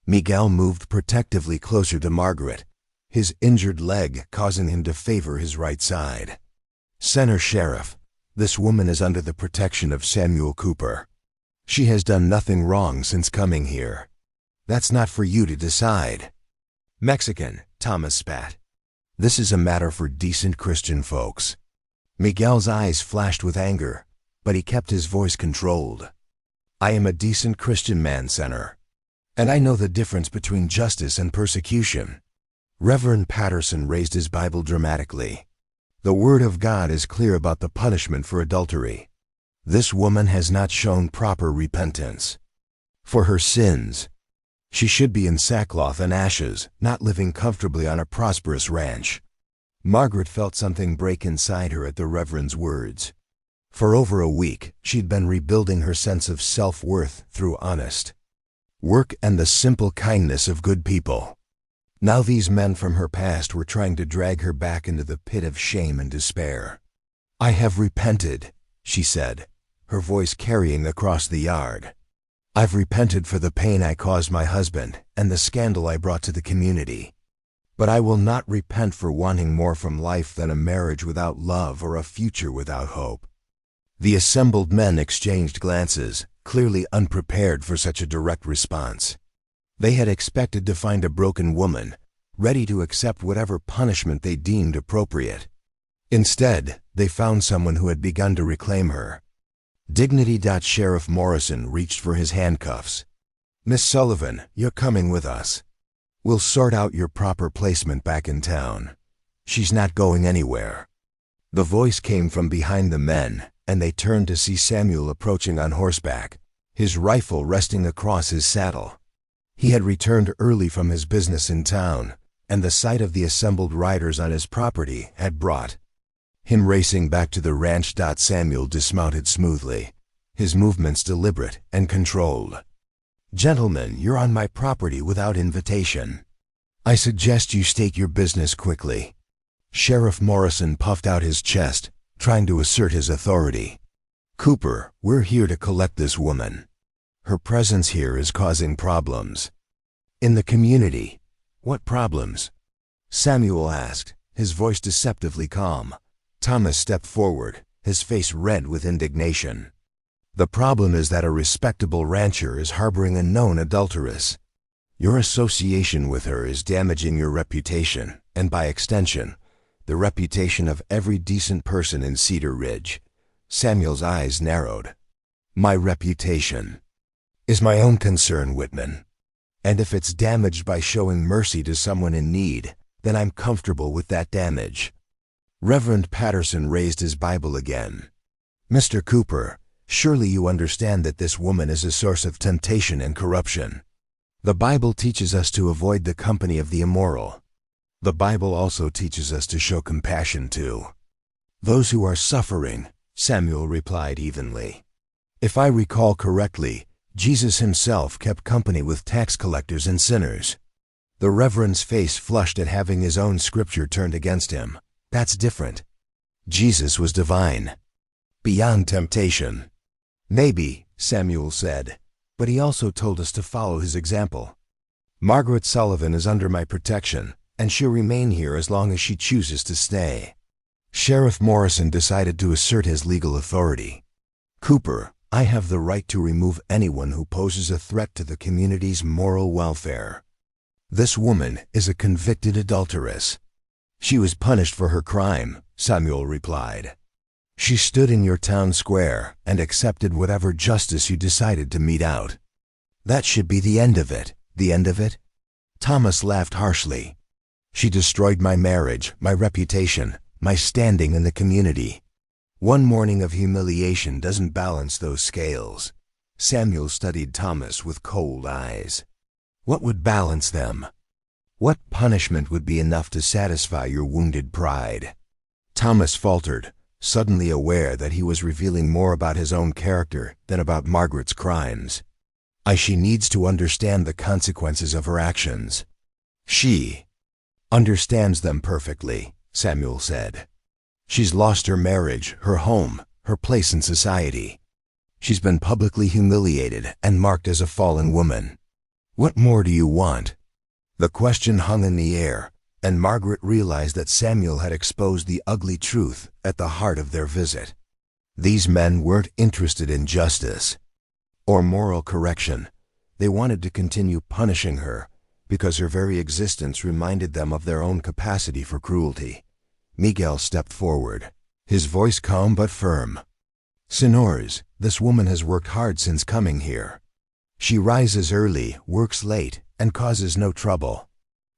Miguel moved protectively closer to Margaret, his injured leg causing him to favor his right side. "Center Sheriff, This woman is under the protection of Samuel Cooper. She has done nothing wrong since coming here. That's not for you to decide. Mexican, Thomas spat. This is a matter for decent Christian folks. Miguel's eyes flashed with anger, but he kept his voice controlled. I am a decent Christian man, Senator, and I know the difference between justice and persecution. Reverend Patterson raised his Bible dramatically. The Word of God is clear about the punishment for adultery. This woman has not shown proper repentance. For her sins, she should be in sackcloth and ashes, not living comfortably on a prosperous ranch. Margaret felt something break inside her at the Reverend's words. For over a week, she'd been rebuilding her sense of self-worth through honest work and the simple kindness of good people. Now these men from her past were trying to drag her back into the pit of shame and despair. I have repented, she said, her voice carrying across the yard. I've repented for the pain I caused my husband and the scandal I brought to the community. But I will not repent for wanting more from life than a marriage without love or a future without hope. The assembled men exchanged glances, clearly unprepared for such a direct response. They had expected to find a broken woman, ready to accept whatever punishment they deemed appropriate. Instead, they found someone who had begun to reclaim her. Dignity. Sheriff Morrison reached for his handcuffs. Miss Sullivan, you're coming with us. We'll sort out your proper placement back in town. She's not going anywhere. The voice came from behind the men, and they turned to see Samuel approaching on horseback, his rifle resting across his saddle. He had returned early from his business in town, and the sight of the assembled riders on his property had brought him racing back to the ranch. Samuel dismounted smoothly, his movements deliberate and controlled. Gentlemen, you're on my property without invitation. I suggest you state your business quickly. Sheriff Morrison puffed out his chest, trying to assert his authority. Cooper, we're here to collect this woman. Her presence here is causing problems. In the community. What problems? Samuel asked, his voice deceptively calm. Thomas stepped forward, his face red with indignation. The problem is that a respectable rancher is harboring a known adulteress. Your association with her is damaging your reputation, and by extension, the reputation of every decent person in Cedar Ridge. Samuel's eyes narrowed. My reputation is my own concern, Whitman. And if it's damaged by showing mercy to someone in need, then I'm comfortable with that damage. Reverend Patterson raised his Bible again. Mr. Cooper, surely you understand that this woman is a source of temptation and corruption. The Bible teaches us to avoid the company of the immoral. The Bible also teaches us to show compassion to those who are suffering, Samuel replied evenly. If I recall correctly, Jesus himself kept company with tax collectors and sinners. The Reverend's face flushed at having his own scripture turned against him. That's different. Jesus was divine, beyond temptation. Maybe, Samuel said, but he also told us to follow his example. Margaret Sullivan is under my protection, and she'll remain here as long as she chooses to stay. Sheriff Morrison decided to assert his legal authority. Cooper, I have the right to remove anyone who poses a threat to the community's moral welfare. This woman is a convicted adulteress. She was punished for her crime, Samuel replied. She stood in your town square and accepted whatever justice you decided to mete out. That should be the end of it. The end of it? Thomas laughed harshly. She destroyed my marriage, my reputation, my standing in the community. One morning of humiliation doesn't balance those scales. Samuel studied Thomas with cold eyes. What would balance them? What punishment would be enough to satisfy your wounded pride? Thomas faltered, suddenly aware that he was revealing more about his own character than about Margaret's crimes. She needs to understand the consequences of her actions. She understands them perfectly, Samuel said. She's lost her marriage, her home, her place in society. She's been publicly humiliated and marked as a fallen woman. What more do you want? The question hung in the air, and Margaret realized that Samuel had exposed the ugly truth at the heart of their visit. These men weren't interested in justice or moral correction. They wanted to continue punishing her because her very existence reminded them of their own capacity for cruelty. Miguel stepped forward, his voice calm but firm. "Senors, this woman has worked hard since coming here. She rises early, works late, and causes no trouble.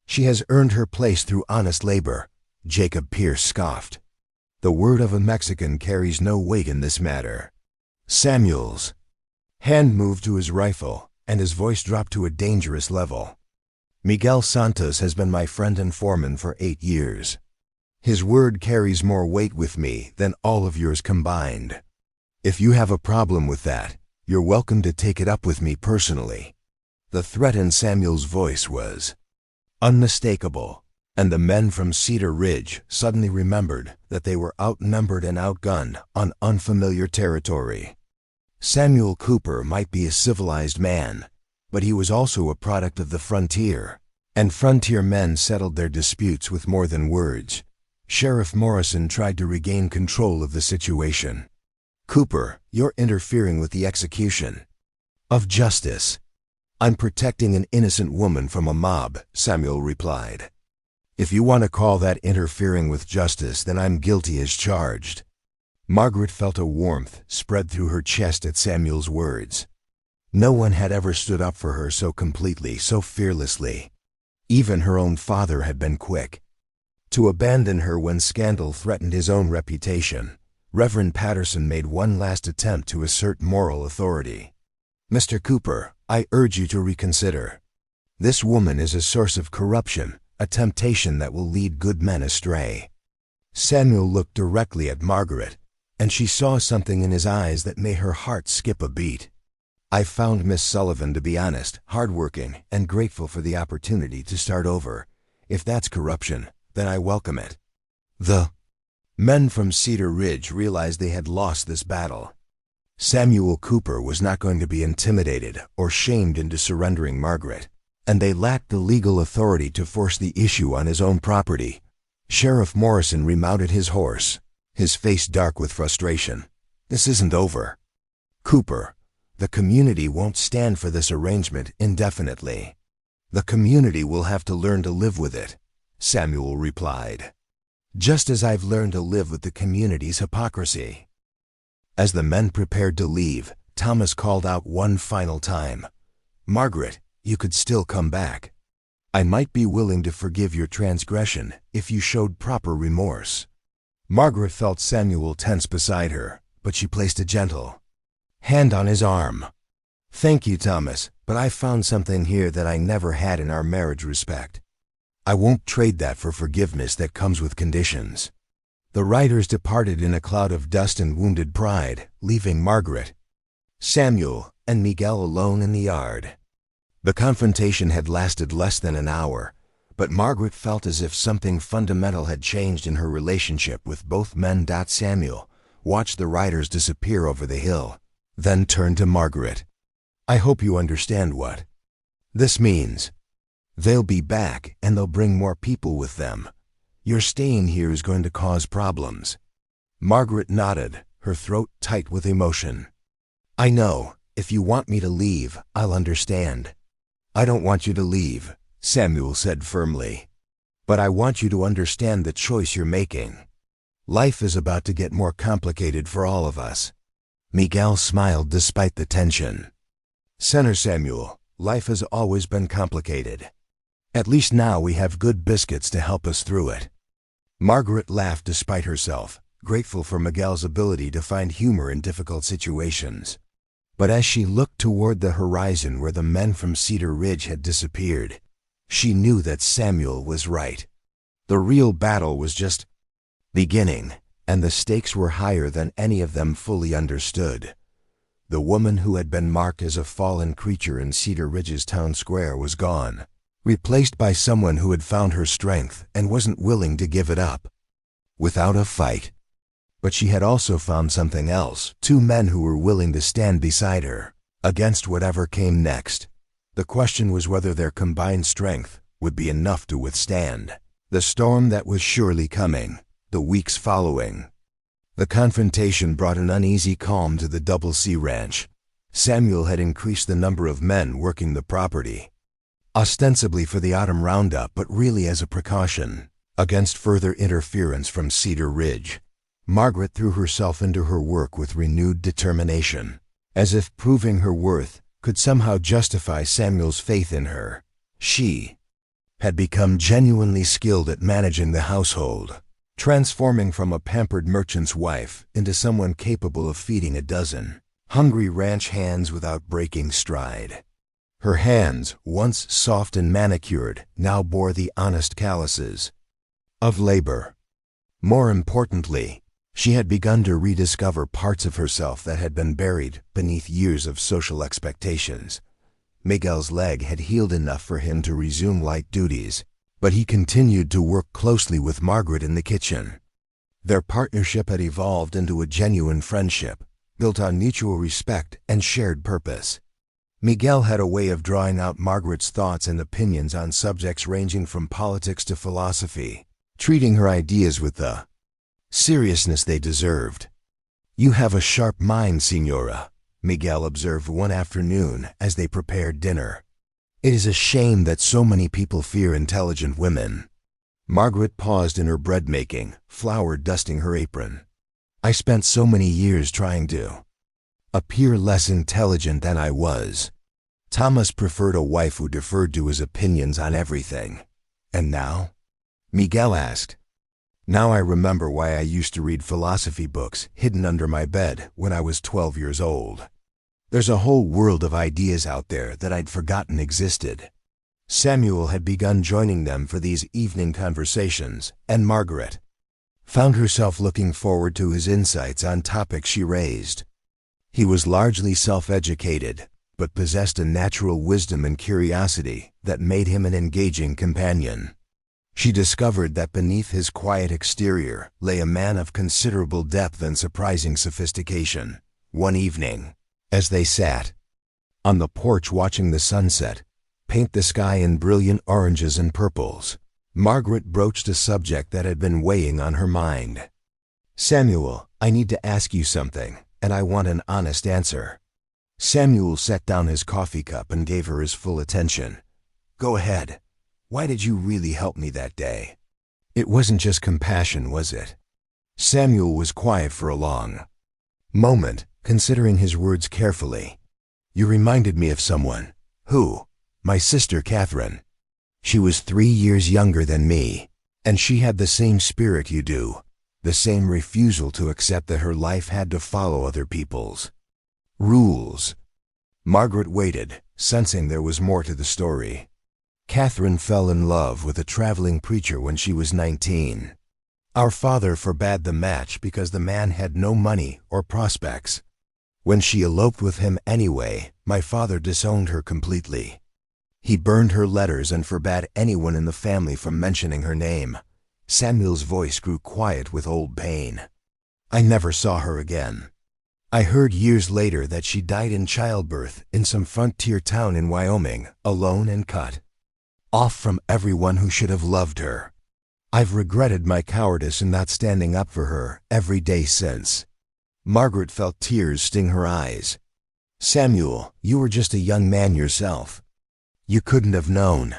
She has earned her place through honest labor." Jacob Pierce scoffed. "The word of a Mexican carries no weight in this matter." Samuel's hand moved to his rifle, and his voice dropped to a dangerous level. "Miguel Santos has been my friend and foreman for 8 years. His word carries more weight with me than all of yours combined. If you have a problem with that, you're welcome to take it up with me personally." The threat in Samuel's voice was unmistakable, and the men from Cedar Ridge suddenly remembered that they were outnumbered and outgunned on unfamiliar territory. Samuel Cooper might be a civilized man, but he was also a product of the frontier, and frontier men settled their disputes with more than words. Sheriff Morrison tried to regain control of the situation. "Cooper, you're interfering with the execution of justice." "I'm protecting an innocent woman from a mob," Samuel replied. "If you want to call that interfering with justice, then I'm guilty as charged." Margaret felt a warmth spread through her chest at Samuel's words. No one had ever stood up for her so completely, so fearlessly. Even her own father had been quick to abandon her when scandal threatened his own reputation. Reverend Patterson made one last attempt to assert moral authority. "Mr. Cooper, I urge you to reconsider. This woman is a source of corruption, a temptation that will lead good men astray." Samuel looked directly at Margaret, and she saw something in his eyes that made her heart skip a beat. "I found Miss Sullivan to be honest, hardworking, and grateful for the opportunity to start over. If that's corruption, then I welcome it." The men from Cedar Ridge realized they had lost this battle. Samuel Cooper was not going to be intimidated or shamed into surrendering Margaret, and they lacked the legal authority to force the issue on his own property. Sheriff Morrison remounted his horse, his face dark with frustration. "This isn't over. Cooper, the community won't stand for this arrangement indefinitely. The community will have to learn to live with it," Samuel replied. "Just as I've learned to live with the community's hypocrisy." As the men prepared to leave, Thomas called out one final time, "Margaret, you could still come back. I might be willing to forgive your transgression if you showed proper remorse." Margaret felt Samuel tense beside her, but she placed a gentle hand on his arm. "Thank you, Thomas, but I found something here that I never had in our marriage: respect. I won't trade that for forgiveness that comes with conditions." The riders departed in a cloud of dust and wounded pride, leaving Margaret, Samuel, and Miguel alone in the yard. The confrontation had lasted less than an hour, but Margaret felt as if something fundamental had changed in her relationship with both men. Samuel watched the riders disappear over the hill, then turned to Margaret. "I hope you understand what this means. They'll be back, and they'll bring more people with them. Your staying here is going to cause problems." Margaret nodded, her throat tight with emotion. "I know. If you want me to leave, I'll understand." "I don't want you to leave," Samuel said firmly. "But I want you to understand the choice you're making. Life is about to get more complicated for all of us." Miguel smiled despite the tension. "Senator Samuel, life has always been complicated. At least now we have good biscuits to help us through it." Margaret laughed despite herself, grateful for Miguel's ability to find humor in difficult situations. But as she looked toward the horizon where the men from Cedar Ridge had disappeared, she knew that Samuel was right. The real battle was just beginning, and the stakes were higher than any of them fully understood. The woman who had been marked as a fallen creature in Cedar Ridge's town square was gone, replaced by someone who had found her strength and wasn't willing to give it up without a fight. But she had also found something else: 2 men who were willing to stand beside her, against whatever came next. The question was whether their combined strength would be enough to withstand the storm that was surely coming, the weeks following. The confrontation brought an uneasy calm to the Double C Ranch. Samuel had increased the number of men working the property, ostensibly for the autumn roundup, but really as a precaution against further interference from Cedar Ridge. Margaret threw herself into her work with renewed determination, as if proving her worth could somehow justify Samuel's faith in her. She had become genuinely skilled at managing the household, transforming from a pampered merchant's wife into someone capable of feeding a dozen hungry ranch hands without breaking stride. Her hands, once soft and manicured, now bore the honest calluses of labor. More importantly, she had begun to rediscover parts of herself that had been buried beneath years of social expectations. Miguel's leg had healed enough for him to resume light duties, but he continued to work closely with Margaret in the kitchen. Their partnership had evolved into a genuine friendship, built on mutual respect and shared purpose. Miguel had a way of drawing out Margaret's thoughts and opinions on subjects ranging from politics to philosophy, treating her ideas with the seriousness they deserved. "You have a sharp mind, Señora," Miguel observed one afternoon as they prepared dinner. "It is a shame that so many people fear intelligent women." Margaret paused in her bread-making, flour dusting her apron. "I spent so many years trying to appear less intelligent than I was. Thomas preferred a wife who deferred to his opinions on everything. And now?" Miguel asked. "Now I remember why I used to read philosophy books hidden under my bed when I was 12 years old. There's a whole world of ideas out there that I'd forgotten existed." Samuel had begun joining them for these evening conversations, and Margaret found herself looking forward to his insights on topics she raised. He was largely self-educated, but possessed a natural wisdom and curiosity that made him an engaging companion. She discovered that beneath his quiet exterior lay a man of considerable depth and surprising sophistication. One evening, as they sat on the porch watching the sunset paint the sky in brilliant oranges and purples, Margaret broached a subject that had been weighing on her mind. "Samuel, I need to ask you something, and I want an honest answer." Samuel set down his coffee cup and gave her his full attention. "Go ahead. Why did you really help me that day?" "It wasn't just compassion, was it?" Samuel was quiet for a long moment, considering his words carefully. "You reminded me of someone." "Who?" "My sister Catherine. She was 3 years younger than me, and she had the same spirit you do, the same refusal to accept that her life had to follow other people's rules." Margaret waited, sensing there was more to the story. "Catherine fell in love with a traveling preacher when she was 19. Our father forbade the match because the man had no money or prospects. When she eloped with him anyway, my father disowned her completely. He burned her letters and forbade anyone in the family from mentioning her name." Samuel's voice grew quiet with old pain. "I never saw her again. I heard years later that she died in childbirth in some frontier town in Wyoming, alone and cut off from everyone who should have loved her. I've regretted my cowardice in not standing up for her every day since." Margaret felt tears sting her eyes. "Samuel, you were just a young man yourself. You couldn't have known."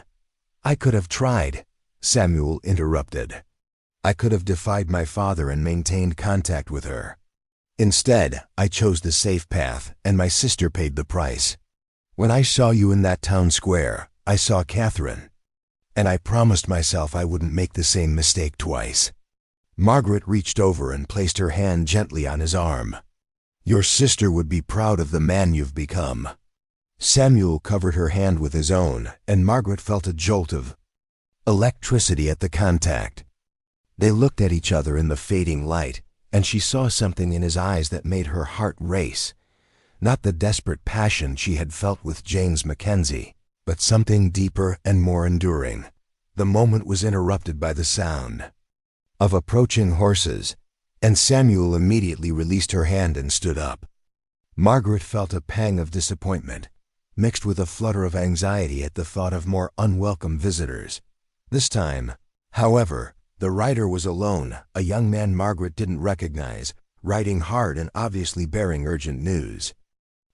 "I could have tried," Samuel interrupted. "I could have defied my father and maintained contact with her. Instead, I chose the safe path, and my sister paid the price. When I saw you in that town square, I saw Catherine, and I promised myself I wouldn't make the same mistake twice." Margaret reached over and placed her hand gently on his arm. "Your sister would be proud of the man you've become." Samuel covered her hand with his own, and Margaret felt a jolt of electricity at the contact. They looked at each other in the fading light, and she saw something in his eyes that made her heart race. Not the desperate passion she had felt with James Mackenzie, but something deeper and more enduring. The moment was interrupted by the sound of approaching horses, and Samuel immediately released her hand and stood up. Margaret felt a pang of disappointment, mixed with a flutter of anxiety at the thought of more unwelcome visitors. This time, however, the rider was alone, a young man Margaret didn't recognize, writing hard and obviously bearing urgent news.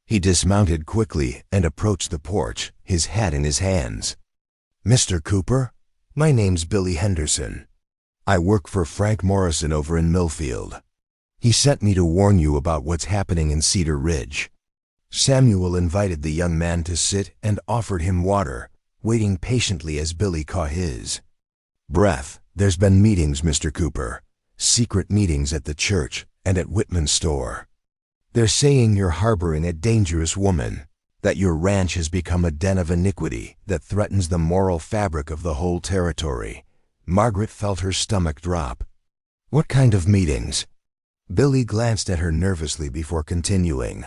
He dismounted quickly and approached the porch, his hat in his hands. "Mr. Cooper, my name's Billy Henderson. I work for Frank Morrison over in Millfield. He sent me to warn you about what's happening in Cedar Ridge." Samuel invited the young man to sit and offered him water, waiting patiently as Billy caught his breath. "There's been meetings, Mr. Cooper. Secret meetings at the church and at Whitman's store. They're saying you're harboring a dangerous woman, that your ranch has become a den of iniquity that threatens the moral fabric of the whole territory." Margaret felt her stomach drop. "What kind of meetings?" Billy glanced at her nervously before continuing.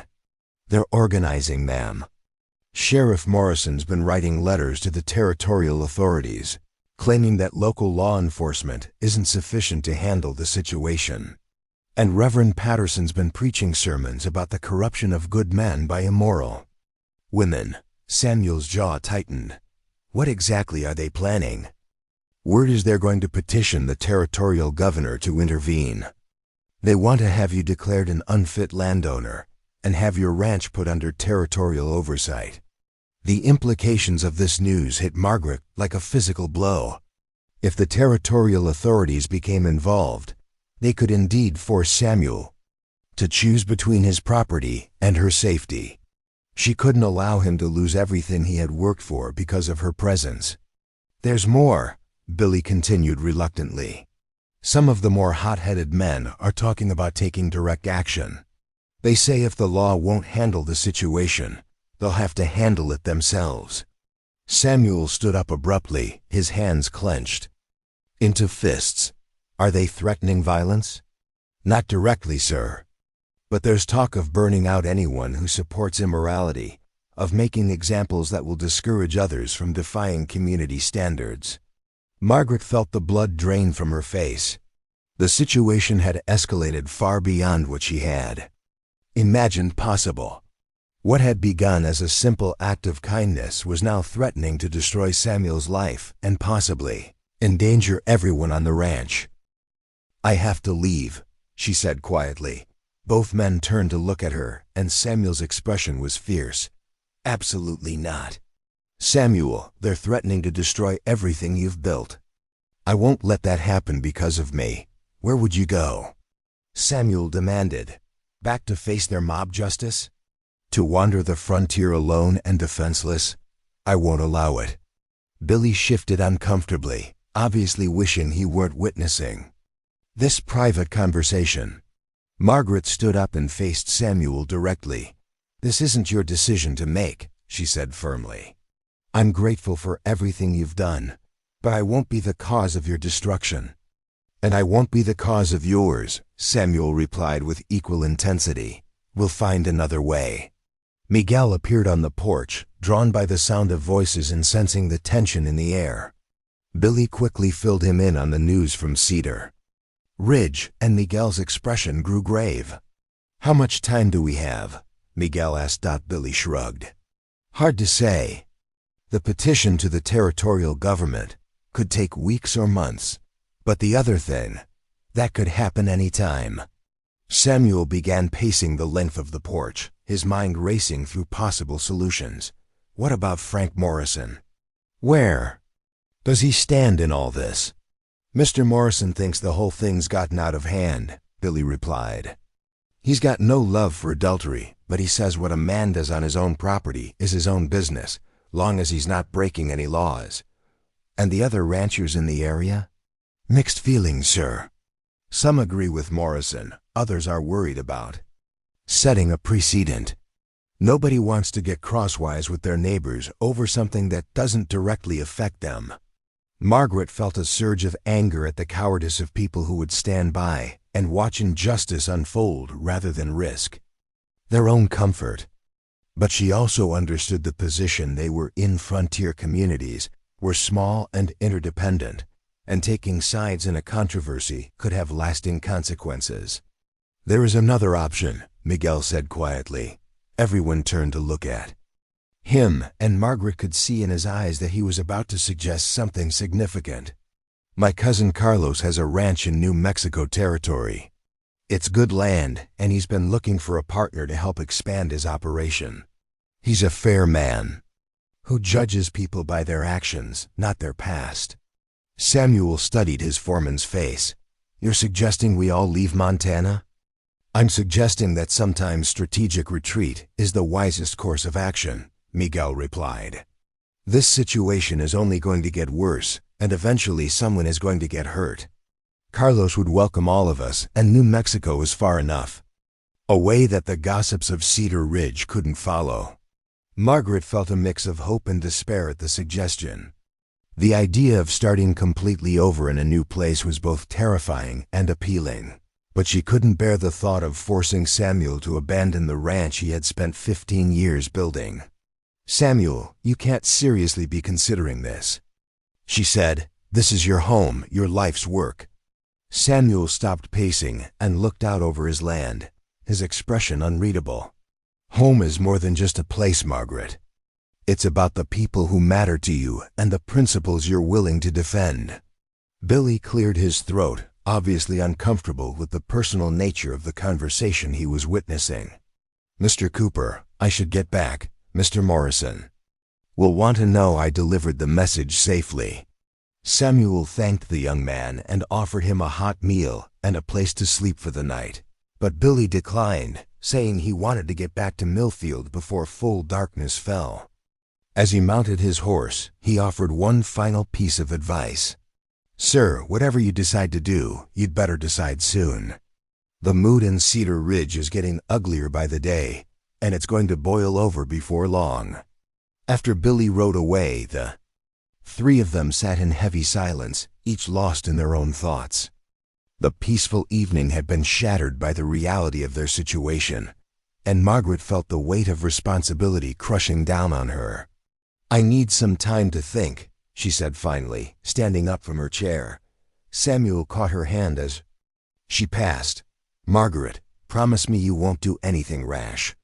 "They're organizing, ma'am. Sheriff Morrison's been writing letters to the territorial authorities, claiming that local law enforcement isn't sufficient to handle the situation. And Reverend Patterson's been preaching sermons about the corruption of good men by immoral women." Samuel's jaw tightened. "What exactly are they planning?" "Word is they're going to petition the territorial governor to intervene. They want to have you declared an unfit landowner and have your ranch put under territorial oversight." The implications of this news hit Margaret like a physical blow. If the territorial authorities became involved, they could indeed force Samuel to choose between his property and her safety. She couldn't allow him to lose everything he had worked for because of her presence. "There's more," Billy continued reluctantly. "Some of the more hot-headed men are talking about taking direct action. They say if the law won't handle the situation, they'll have to handle it themselves." Samuel stood up abruptly, his hands clenched into fists. "Are they threatening violence?" "Not directly, sir. But there's talk of burning out anyone who supports immorality, of making examples that will discourage others from defying community standards." Margaret felt the blood drain from her face. The situation had escalated far beyond what she had imagined possible. What had begun as a simple act of kindness was now threatening to destroy Samuel's life and possibly endanger everyone on the ranch. "I have to leave," she said quietly. Both men turned to look at her, and Samuel's expression was fierce. "Absolutely not. Samuel, they're threatening to destroy everything you've built. I won't let that happen because of me. Where would you go?" Samuel demanded. "Back to face their mob justice? To wander the frontier alone and defenseless? I won't allow it." Billy shifted uncomfortably, obviously wishing he weren't witnessing this private conversation. Margaret stood up and faced Samuel directly. "This isn't your decision to make," she said firmly. "I'm grateful for everything you've done, but I won't be the cause of your destruction." "And I won't be the cause of yours," Samuel replied with equal intensity. "We'll find another way." Miguel appeared on the porch, drawn by the sound of voices and sensing the tension in the air. Billy quickly filled him in on the news from Cedar Ridge, and Miguel's expression grew grave. "How much time do we have?" Miguel asked. Billy shrugged. "Hard to say. The petition to the territorial government could take weeks or months. But the other thing, that could happen any time." Samuel began pacing the length of the porch, his mind racing through possible solutions. What about Frank Morrison? Where does he stand in all this? "Mr. Morrison thinks the whole thing's gotten out of hand," Billy replied. "He's got no love for adultery, but he says what a man does on his own property is his own business, long as he's not breaking any laws." "And the other ranchers in the area?" "Mixed feelings, sir. Some agree with Morrison, others are worried about setting a precedent. Nobody wants to get crosswise with their neighbors over something that doesn't directly affect them." Margaret felt a surge of anger at the cowardice of people who would stand by and watch injustice unfold rather than risk their own comfort. But she also understood the position they were in. Frontier communities were small and interdependent, and taking sides in a controversy could have lasting consequences. "There is another option," Miguel said quietly. Everyone turned to look at him, and Margaret could see in his eyes that he was about to suggest something significant. "My cousin Carlos has a ranch in New Mexico territory. It's good land, and he's been looking for a partner to help expand his operation. He's a fair man who judges people by their actions, not their past. Samuel studied his foreman's face. You're suggesting we all leave Montana? I'm suggesting that sometimes strategic retreat is the wisest course of action, Miguel replied. This situation is only going to get worse, and eventually someone is going to get hurt. Carlos would welcome all of us, and New Mexico is far enough away that the gossips of Cedar Ridge couldn't follow. Margaret felt a mix of hope and despair at the suggestion. The idea of starting completely over in a new place was both terrifying and appealing, but she couldn't bear the thought of forcing Samuel to abandon the ranch he had spent 15 years building. Samuel, you can't seriously be considering this, she said. This is your home, your life's work. Samuel stopped pacing and looked out over his land, his expression unreadable. Home is more than just a place, Margaret. It's about the people who matter to you and the principles you're willing to defend. Billy cleared his throat, obviously uncomfortable with the personal nature of the conversation he was witnessing. Mr. Cooper, I should get back. Mr. Morrison will want to know I delivered the message safely. Samuel thanked the young man and offered him a hot meal and a place to sleep for the night, but Billy declined, saying he wanted to get back to Millfield before full darkness fell. As he mounted his horse, he offered one final piece of advice. Sir, whatever you decide to do, you'd better decide soon. The mood in Cedar Ridge is getting uglier by the day, and it's going to boil over before long. After Billy rode away, the three of them sat in heavy silence, each lost in their own thoughts. The peaceful evening had been shattered by the reality of their situation, and Margaret felt the weight of responsibility crushing down on her. I need some time to think, she said finally, standing up from her chair. Samuel caught her hand as she passed. Margaret, promise me you won't do anything rash.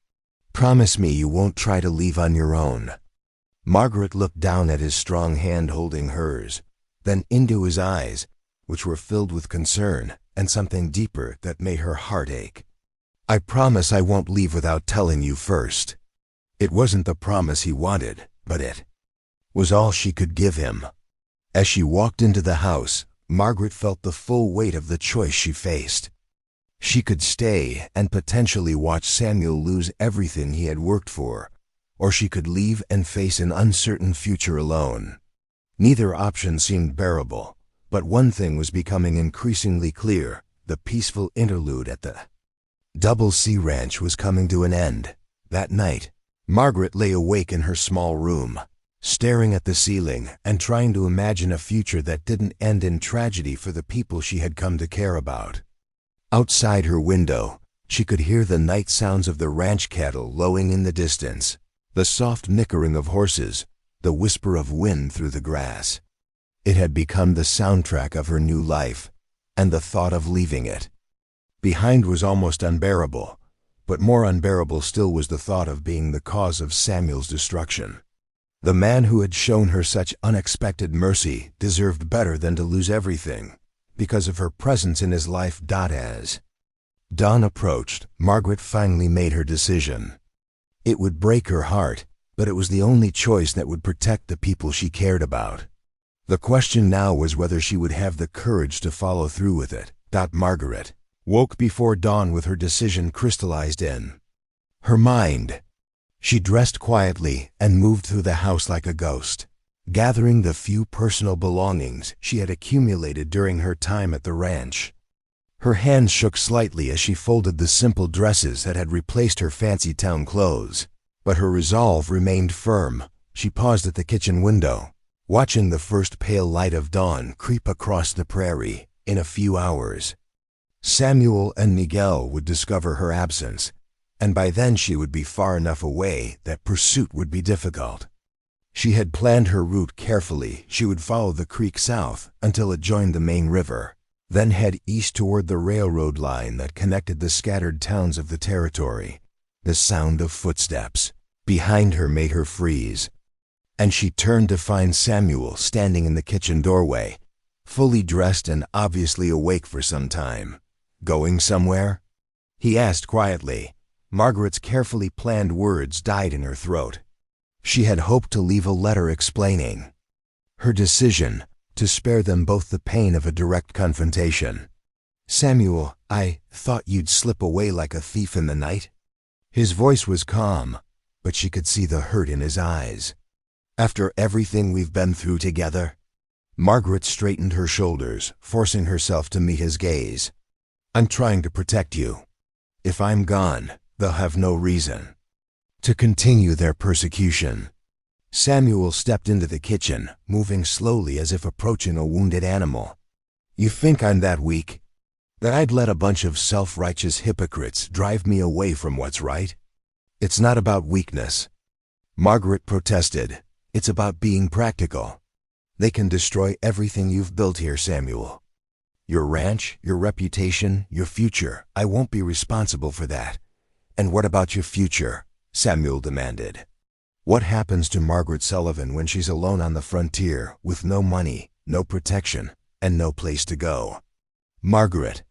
Promise me you won't try to leave on your own. Margaret looked down at his strong hand holding hers, then into his eyes, which were filled with concern and something deeper that made her heart ache. I promise I won't leave without telling you first. It wasn't the promise he wanted, but it was all she could give him. As she walked into the house, Margaret felt the full weight of the choice she faced. She could stay and potentially watch Samuel lose everything he had worked for, or she could leave and face an uncertain future alone. Neither option seemed bearable, but one thing was becoming increasingly clear: the peaceful interlude at the Double C Ranch was coming to an end. That night, Margaret lay awake in her small room, staring at the ceiling and trying to imagine a future that didn't end in tragedy for the people she had come to care about. Outside her window, she could hear the night sounds of the ranch cattle lowing in the distance, the soft nickering of horses, the whisper of wind through the grass. It had become the soundtrack of her new life, and the thought of leaving it behind was almost unbearable, but more unbearable still was the thought of being the cause of Samuel's destruction. The man who had shown her such unexpected mercy deserved better than to lose everything because of her presence in his life. As dawn approached, Margaret finally made her decision. It would break her heart, but it was the only choice that would protect the people she cared about. The question now was whether she would have the courage to follow through with it. Margaret woke before dawn with her decision crystallized in her mind. She dressed quietly and moved through the house like a ghost, gathering the few personal belongings she had accumulated during her time at the ranch. Her hands shook slightly as she folded the simple dresses that had replaced her fancy town clothes, but her resolve remained firm. She paused at the kitchen window, watching the first pale light of dawn creep across the prairie. In a few hours, Samuel and Miguel would discover her absence, and by then she would be far enough away that pursuit would be difficult. She had planned her route carefully. She would follow the creek south until it joined the main river, then head east toward the railroad line that connected the scattered towns of the territory. The sound of footsteps behind her made her freeze, and she turned to find Samuel standing in the kitchen doorway, fully dressed and obviously awake for some time. Going somewhere? He asked quietly. Margaret's carefully planned words died in her throat. She had hoped to leave a letter explaining her decision, to spare them both the pain of a direct confrontation. "Samuel, I thought you'd slip away like a thief in the night." His voice was calm, but she could see the hurt in his eyes. "After everything we've been through together?" Margaret straightened her shoulders, forcing herself to meet his gaze. "I'm trying to protect you. If I'm gone, they'll have no reason to continue their persecution." Samuel stepped into the kitchen, moving slowly as if approaching a wounded animal. "You think I'm that weak? That I'd let a bunch of self-righteous hypocrites drive me away from what's right? It's not about weakness," Margaret protested. "It's about being practical. They can destroy everything you've built here, Samuel. Your ranch, your reputation, your future. I won't be responsible for that." "And what about your future?" Samuel demanded. "What happens to Margaret Sullivan when she's alone on the frontier, with no money, no protection, and no place to go?" Margaret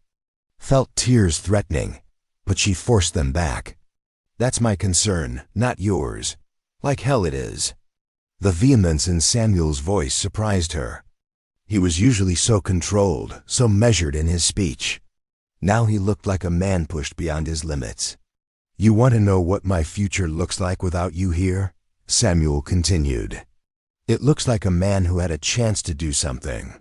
felt tears threatening, but she forced them back. "That's my concern, not yours. Like hell it is." The vehemence in Samuel's voice surprised her. He was usually so controlled, so measured in his speech. Now he looked like a man pushed beyond his limits. "You want to know what my future looks like without you here?" Samuel continued. "It looks like a man who had a chance to do something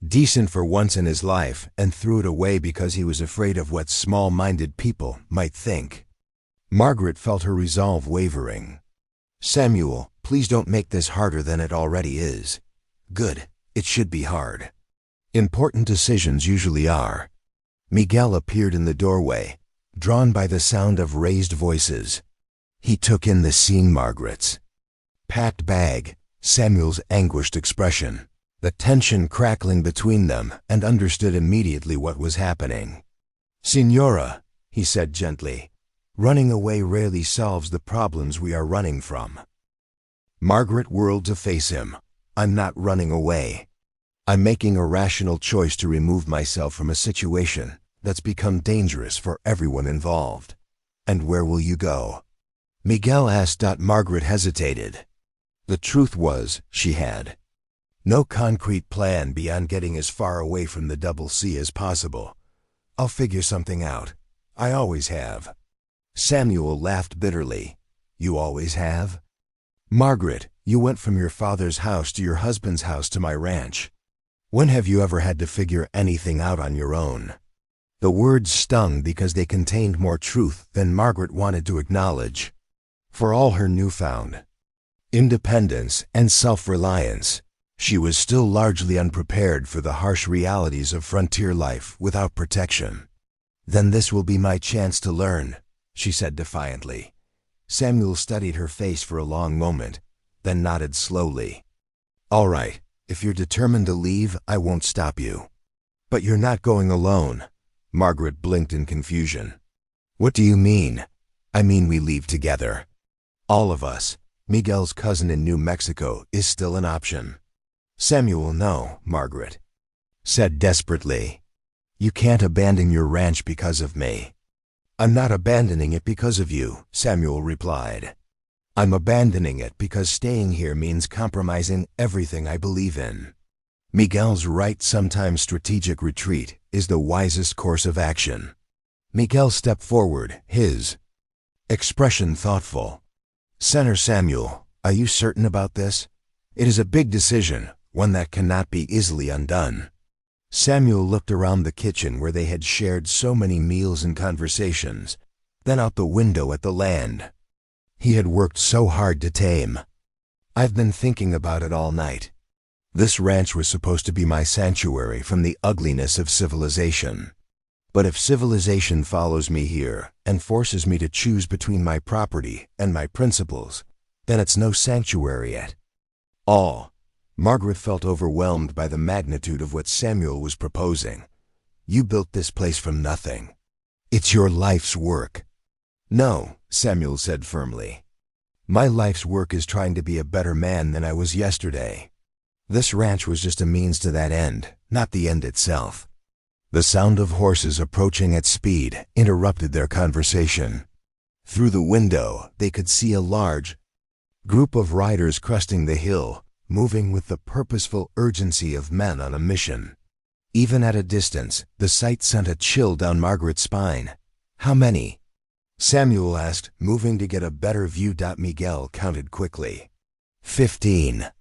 decent for once in his life and threw it away because he was afraid of what small-minded people might think." Margaret felt her resolve wavering. "Samuel, please don't make this harder than it already is." "Good. It should be hard. Important decisions usually are." Miguel appeared in the doorway, drawn by the sound of raised voices. He took in the scene, Margaret's packed bag, Samuel's anguished expression, the tension crackling between them, and understood immediately what was happening. "Signora," he said gently, "running away rarely solves the problems we are running from." Margaret whirled to face him. "I'm not running away. I'm making a rational choice to remove myself from a situation that's become dangerous for everyone involved." "And where will you go?" Miguel asked. Margaret hesitated. The truth was, she had no concrete plan beyond getting as far away from the Double C as possible. "I'll figure something out. I always have." Samuel laughed bitterly. "You always have?" "Margaret, you went from your father's house to your husband's house to my ranch. When have you ever had to figure anything out on your own?" The words stung because they contained more truth than Margaret wanted to acknowledge. For all her newfound independence and self-reliance, she was still largely unprepared for the harsh realities of frontier life without protection. "Then this will be my chance to learn," she said defiantly. Samuel studied her face for a long moment, then nodded slowly. "All right, if you're determined to leave, I won't stop you." "But you're not going alone." Margaret blinked in confusion. "What do you mean?" "I mean we leave together. All of us. Miguel's cousin in New Mexico is still an option." "Samuel, no," Margaret said desperately. "You can't abandon your ranch because of me." "I'm not abandoning it because of you," Samuel replied. "I'm abandoning it because staying here means compromising everything I believe in." Miguel's right, sometimes strategic retreat is the wisest course of action. Miguel stepped forward, his expression thoughtful. "Senator Samuel, are you certain about this? It is a big decision, one that cannot be easily undone." Samuel looked around the kitchen where they had shared so many meals and conversations, then out the window at the land he had worked so hard to tame. "I've been thinking about it all night. This ranch was supposed to be my sanctuary from the ugliness of civilization. But if civilization follows me here and forces me to choose between my property and my principles, then it's no sanctuary at all." Margaret felt overwhelmed by the magnitude of what Samuel was proposing. "You built this place from nothing. It's your life's work." "No," Samuel said firmly. "My life's work is trying to be a better man than I was yesterday. This ranch was just a means to that end, not the end itself." The sound of horses approaching at speed interrupted their conversation. Through the window, they could see a large group of riders cresting the hill, moving with the purposeful urgency of men on a mission. Even at a distance, the sight sent a chill down Margaret's spine. "How many?" Samuel asked, moving to get a better view. Miguel counted quickly. 15.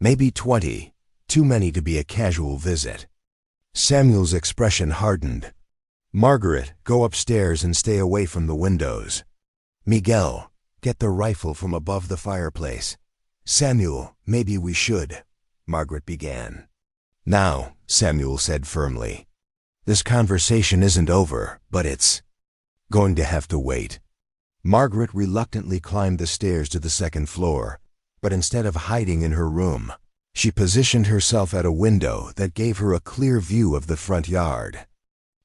Maybe 20. Too many to be a casual visit. Samuel's expression hardened. "Margaret, go upstairs and stay away from the windows." "Miguel, get the rifle from above the fireplace." "Samuel, maybe we should," Margaret began. "Now," Samuel said firmly. "This conversation isn't over, but it's going to have to wait." Margaret reluctantly climbed the stairs to the second floor, but instead of hiding in her room, she positioned herself at a window that gave her a clear view of the front yard.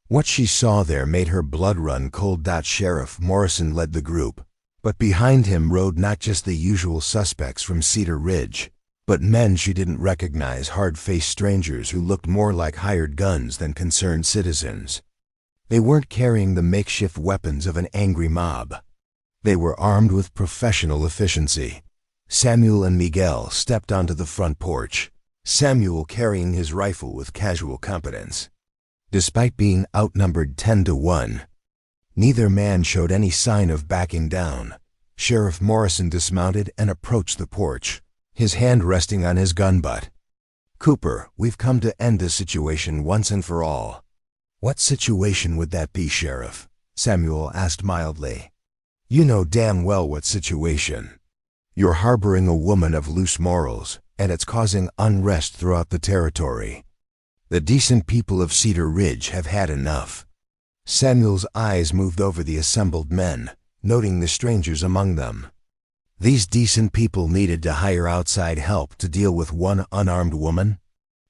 What she saw there made her blood run cold. Sheriff Morrison led the group, but behind him rode not just the usual suspects from Cedar Ridge, but men she didn't recognize, hard-faced strangers who looked more like hired guns than concerned citizens. They weren't carrying the makeshift weapons of an angry mob. They were armed with professional efficiency. Samuel and Miguel stepped onto the front porch, Samuel carrying his rifle with casual competence. Despite being outnumbered 10-1, neither man showed any sign of backing down. Sheriff Morrison dismounted and approached the porch, his hand resting on his gun butt. "Cooper, we've come to end this situation once and for all." "What situation would that be, Sheriff?" Samuel asked mildly. "You know damn well what situation. You're harboring a woman of loose morals, and it's causing unrest throughout the territory. The decent people of Cedar Ridge have had enough." Samuel's eyes moved over the assembled men, noting the strangers among them. These decent people needed to hire outside help to deal with one unarmed woman?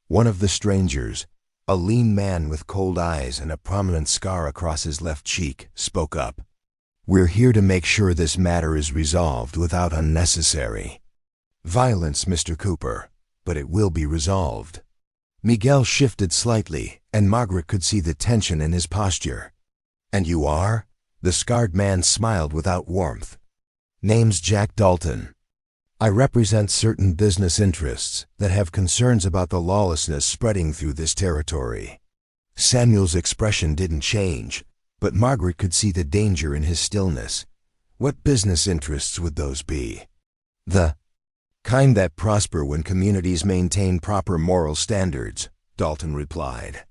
One of the strangers, a lean man with cold eyes and a prominent scar across his left cheek, spoke up. "We're here to make sure this matter is resolved without unnecessary violence, Mr. Cooper, but it will be resolved." Miguel shifted slightly, and Margaret could see the tension in his posture. "And you are?" The scarred man smiled without warmth. "Name's Jack Dalton. I represent certain business interests that have concerns about the lawlessness spreading through this territory." Samuel's expression didn't change, but Margaret could see the danger in his stillness. "What business interests would those be?" "The kind that prosper when communities maintain proper moral standards," Dalton replied.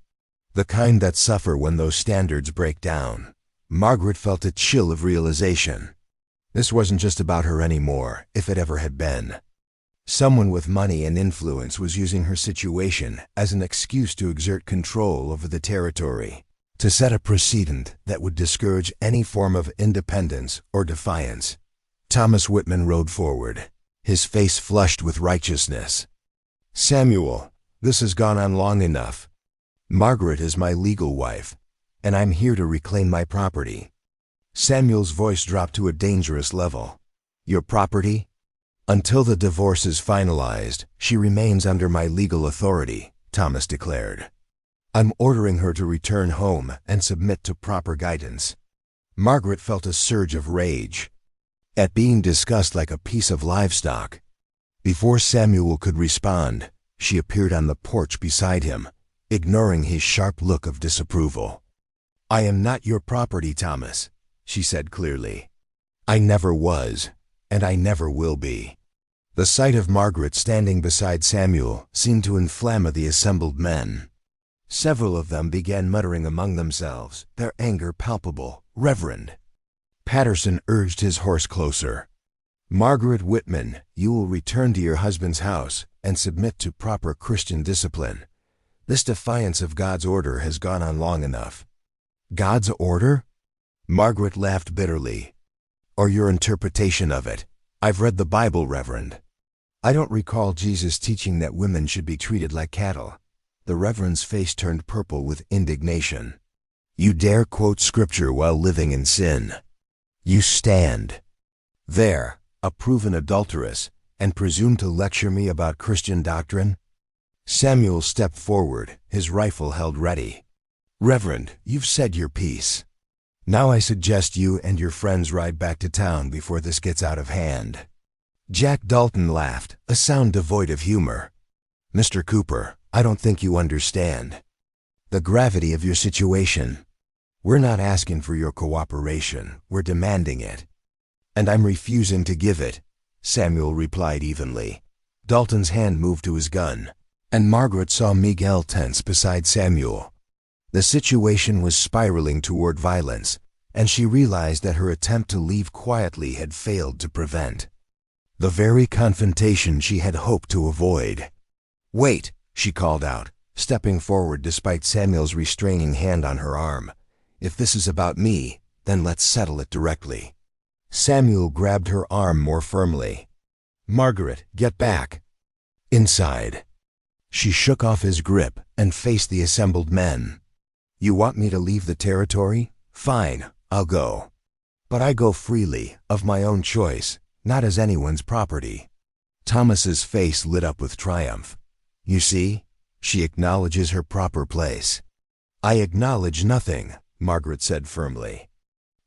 "The kind that suffer when those standards break down." Margaret felt a chill of realization. This wasn't just about her anymore, if it ever had been. Someone with money and influence was using her situation as an excuse to exert control over the territory, to set a precedent that would discourage any form of independence or defiance. Thomas Whitman rode forward, his face flushed with righteousness. "Samuel, this has gone on long enough. Margaret is my legal wife, and I'm here to reclaim my property." Samuel's voice dropped to a dangerous level. "Your property? Until the divorce is finalized, she remains under my legal authority," Thomas declared. "I'm ordering her to return home and submit to proper guidance." Margaret felt a surge of rage at being discussed like a piece of livestock. Before Samuel could respond, she appeared on the porch beside him, ignoring his sharp look of disapproval. "I am not your property, Thomas," she said clearly. "I never was, and I never will be." The sight of Margaret standing beside Samuel seemed to inflame the assembled men. Several of them began muttering among themselves, their anger palpable. "Reverend." Patterson urged his horse closer. "Margaret Whitman, you will return to your husband's house and submit to proper Christian discipline. This defiance of God's order has gone on long enough." "God's order?" Margaret laughed bitterly. "Or your interpretation of it. I've read the Bible, Reverend. I don't recall Jesus teaching that women should be treated like cattle." The Reverend's face turned purple with indignation. "You dare quote Scripture while living in sin? You stand there, a proven adulteress, and presume to lecture me about Christian doctrine?" Samuel stepped forward, his rifle held ready. Reverend, you've said your piece. Now I suggest you and your friends ride back to town before this gets out of hand." Jack Dalton laughed, a sound devoid of humor. "Mr. Cooper, I don't think you understand the gravity of your situation. We're not asking for your cooperation, we're demanding it." "And I'm refusing to give it," Samuel replied evenly. Dalton's hand moved to his gun, and Margaret saw Miguel tense beside Samuel. The situation was spiraling toward violence, and she realized that her attempt to leave quietly had failed to prevent the very confrontation she had hoped to avoid. "Wait," she called out, stepping forward despite Samuel's restraining hand on her arm. "If this is about me, then let's settle it directly." Samuel grabbed her arm more firmly. "Margaret, get back." Inside, she shook off his grip and faced the assembled men. "You want me to leave the territory? Fine, I'll go. But I go freely, of my own choice, not as anyone's property." Thomas's face lit up with triumph. "You see, she acknowledges her proper place." "I acknowledge nothing," Margaret said firmly.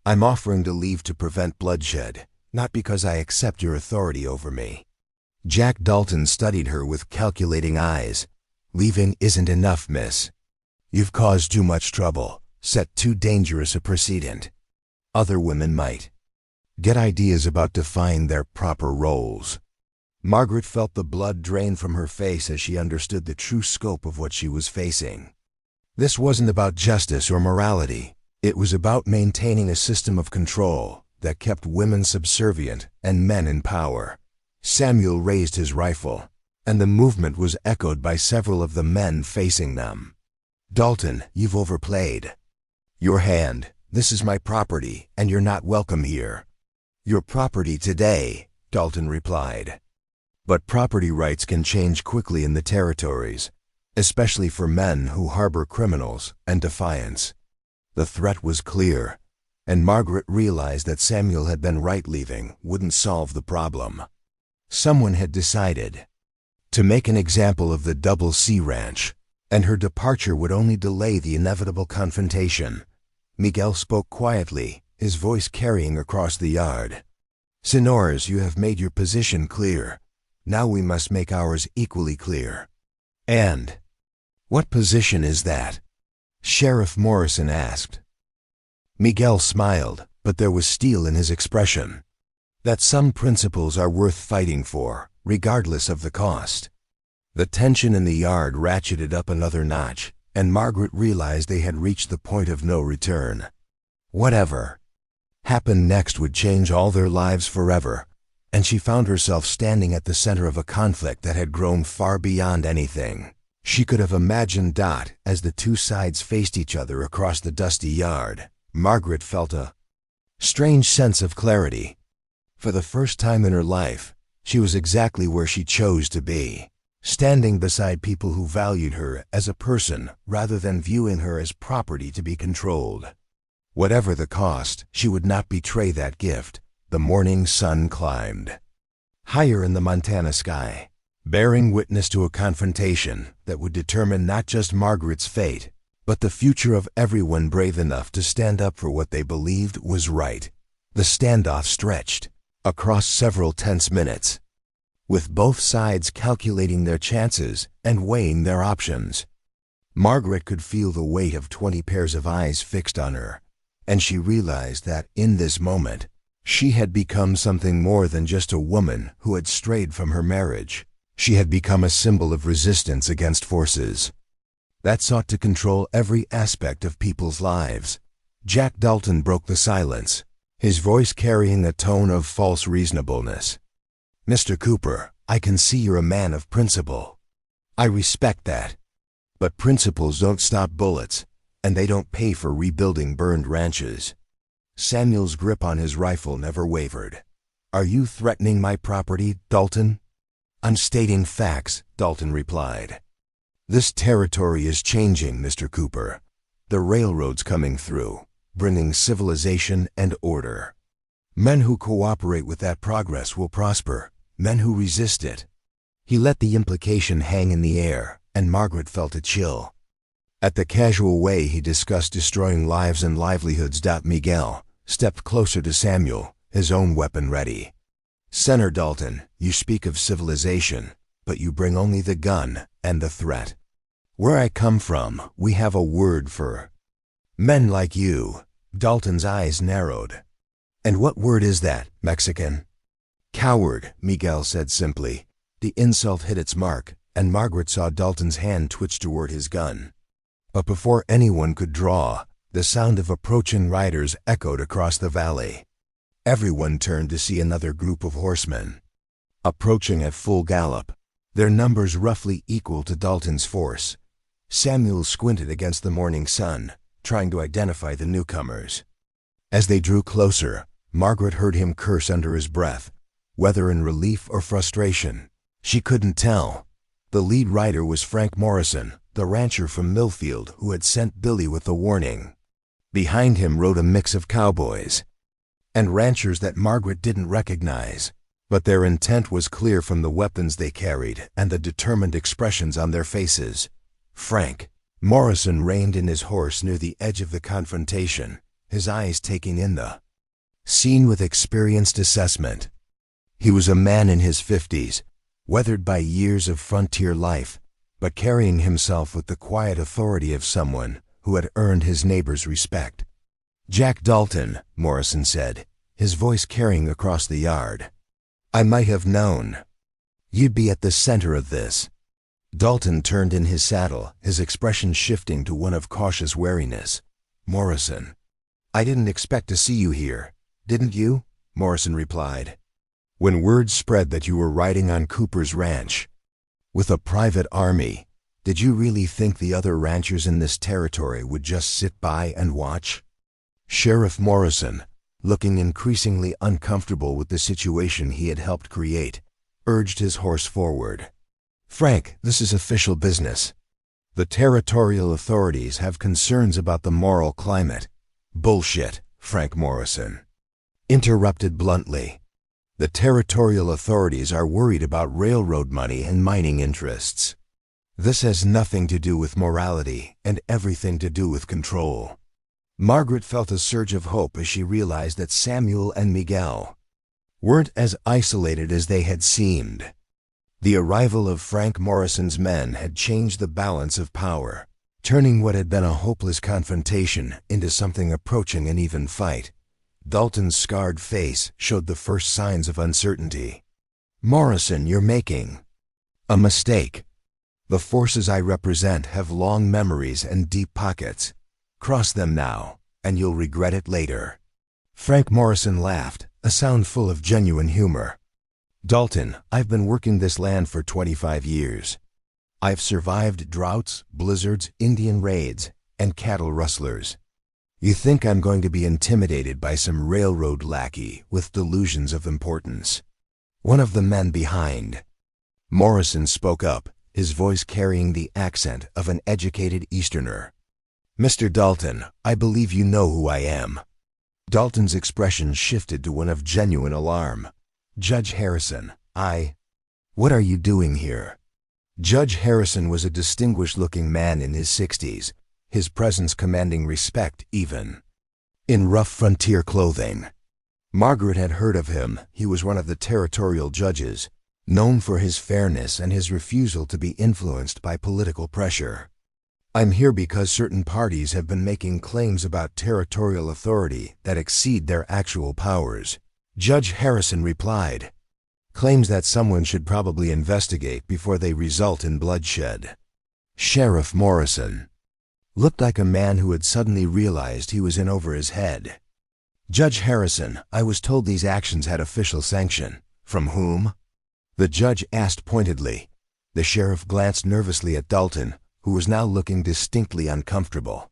"I'm offering to leave to prevent bloodshed, not because I accept your authority over me." Jack Dalton studied her with calculating eyes. "Leaving isn't enough, miss. You've caused too much trouble, set too dangerous a precedent. Other women might get ideas about defying their proper roles." Margaret felt the blood drain from her face as she understood the true scope of what she was facing. This wasn't about justice or morality. It was about maintaining a system of control that kept women subservient and men in power. Samuel raised his rifle, and the movement was echoed by several of the men facing them. "Dalton, you've overplayed. Your hand. This is my property, and you're not welcome here." "Your property today," Dalton replied. "But property rights can change quickly in the territories, especially for men who harbor criminals and defiance." The threat was clear, and Margaret realized that Samuel had been right. Leaving wouldn't solve the problem. Someone had decided to make an example of the Double C Ranch, and her departure would only delay the inevitable confrontation. Miguel spoke quietly, his voice carrying across the yard. "Senors, you have made your position clear. Now we must make ours equally clear." "And what position is that?" Sheriff Morrison asked. Miguel smiled, but there was steel in his expression. "That some principles are worth fighting for, regardless of the cost." The tension in the yard ratcheted up another notch, and Margaret realized they had reached the point of no return. Whatever happened next would change all their lives forever, and she found herself standing at the center of a conflict that had grown far beyond anything she could have imagined. As the two sides faced each other across the dusty yard, Margaret felt a strange sense of clarity. For the first time in her life, she was exactly where she chose to be, standing beside people who valued her as a person rather than viewing her as property to be controlled. Whatever the cost, she would not betray that gift. The morning sun climbed higher in the Montana sky, bearing witness to a confrontation that would determine not just Margaret's fate, but the future of everyone brave enough to stand up for what they believed was right. The standoff stretched across several tense minutes, with both sides calculating their chances and weighing their options. Margaret could feel the weight of 20 pairs of eyes fixed on her, and she realized that, in this moment, she had become something more than just a woman who had strayed from her marriage. She had become a symbol of resistance against forces that sought to control every aspect of people's lives. Jack Dalton broke the silence, his voice carrying a tone of false reasonableness. "Mr. Cooper, I can see you're a man of principle. I respect that. But principles don't stop bullets, and they don't pay for rebuilding burned ranches." Samuel's grip on his rifle never wavered. "Are you threatening my property, Dalton?" "I'm stating facts," Dalton replied. "This territory is changing, Mr. Cooper. The railroad's coming through, bringing civilization and order. Men who cooperate with that progress will prosper, men who resist it." He let the implication hang in the air, and Margaret felt a chill. At the casual way he discussed destroying lives and livelihoods. Miguel stepped closer to Samuel, his own weapon ready. "Senator Dalton, you speak of civilization, but you bring only the gun and the threat. Where I come from, we have a word for men like you." Dalton's eyes narrowed. "And what word is that, Mexican?" "Coward," Miguel said simply. The insult hit its mark, and Margaret saw Dalton's hand twitch toward his gun. But before anyone could draw, the sound of approaching riders echoed across the valley. Everyone turned to see another group of horsemen, approaching at full gallop, their numbers roughly equal to Dalton's force. Samuel squinted against the morning sun, trying to identify the newcomers. As they drew closer, Margaret heard him curse under his breath, whether in relief or frustration. She couldn't tell. The lead rider was Frank Morrison, the rancher from Millfield who had sent Billy with the warning. Behind him rode a mix of cowboys and ranchers that Margaret didn't recognize, but their intent was clear from the weapons they carried and the determined expressions on their faces. Frank Morrison reined in his horse near the edge of the confrontation, his eyes taking in the scene with experienced assessment. He was a man in his 50s, weathered by years of frontier life, but carrying himself with the quiet authority of someone who had earned his neighbor's respect. "Jack Dalton," Morrison said, his voice carrying across the yard. "I might have known you'd be at the center of this." Dalton turned in his saddle, his expression shifting to one of cautious wariness. "Morrison, I didn't expect to see you here, didn't you?" Morrison replied. "When word spread that you were riding on Cooper's ranch with a private army, did you really think the other ranchers in this territory would just sit by and watch?" Sheriff Morrison, looking increasingly uncomfortable with the situation he had helped create, urged his horse forward. "Frank, this is official business. The territorial authorities have concerns about the moral climate." "Bullshit," Frank Morrison interrupted bluntly. "The territorial authorities are worried about railroad money and mining interests. This has nothing to do with morality and everything to do with control." Margaret felt a surge of hope as she realized that Samuel and Miguel weren't as isolated as they had seemed. The arrival of Frank Morrison's men had changed the balance of power, turning what had been a hopeless confrontation into something approaching an even fight. Dalton's scarred face showed the first signs of uncertainty. "Morrison, you're making a mistake. The forces I represent have long memories and deep pockets. Cross them now, and you'll regret it later." Frank Morrison laughed, a sound full of genuine humor. "Dalton, I've been working this land for 25 years. I've survived droughts, blizzards, Indian raids, and cattle rustlers. You think I'm going to be intimidated by some railroad lackey with delusions of importance?" One of the men behind Morrison spoke up, his voice carrying the accent of an educated Easterner. "Mr. Dalton, I believe you know who I am." Dalton's expression shifted to one of genuine alarm. "Judge Harrison, What are you doing here?" Judge Harrison was a distinguished-looking man in his 60s, his presence commanding respect even in rough frontier clothing. Margaret had heard of him. He was one of the territorial judges, known for his fairness and his refusal to be influenced by political pressure. "I'm here because certain parties have been making claims about territorial authority that exceed their actual powers," Judge Harrison replied. "Claims that someone should probably investigate before they result in bloodshed." Sheriff Morrison looked like a man who had suddenly realized he was in over his head. "Judge Harrison, I was told these actions had official sanction." "From whom?" the judge asked pointedly. The sheriff glanced nervously at Dalton, who was now looking distinctly uncomfortable.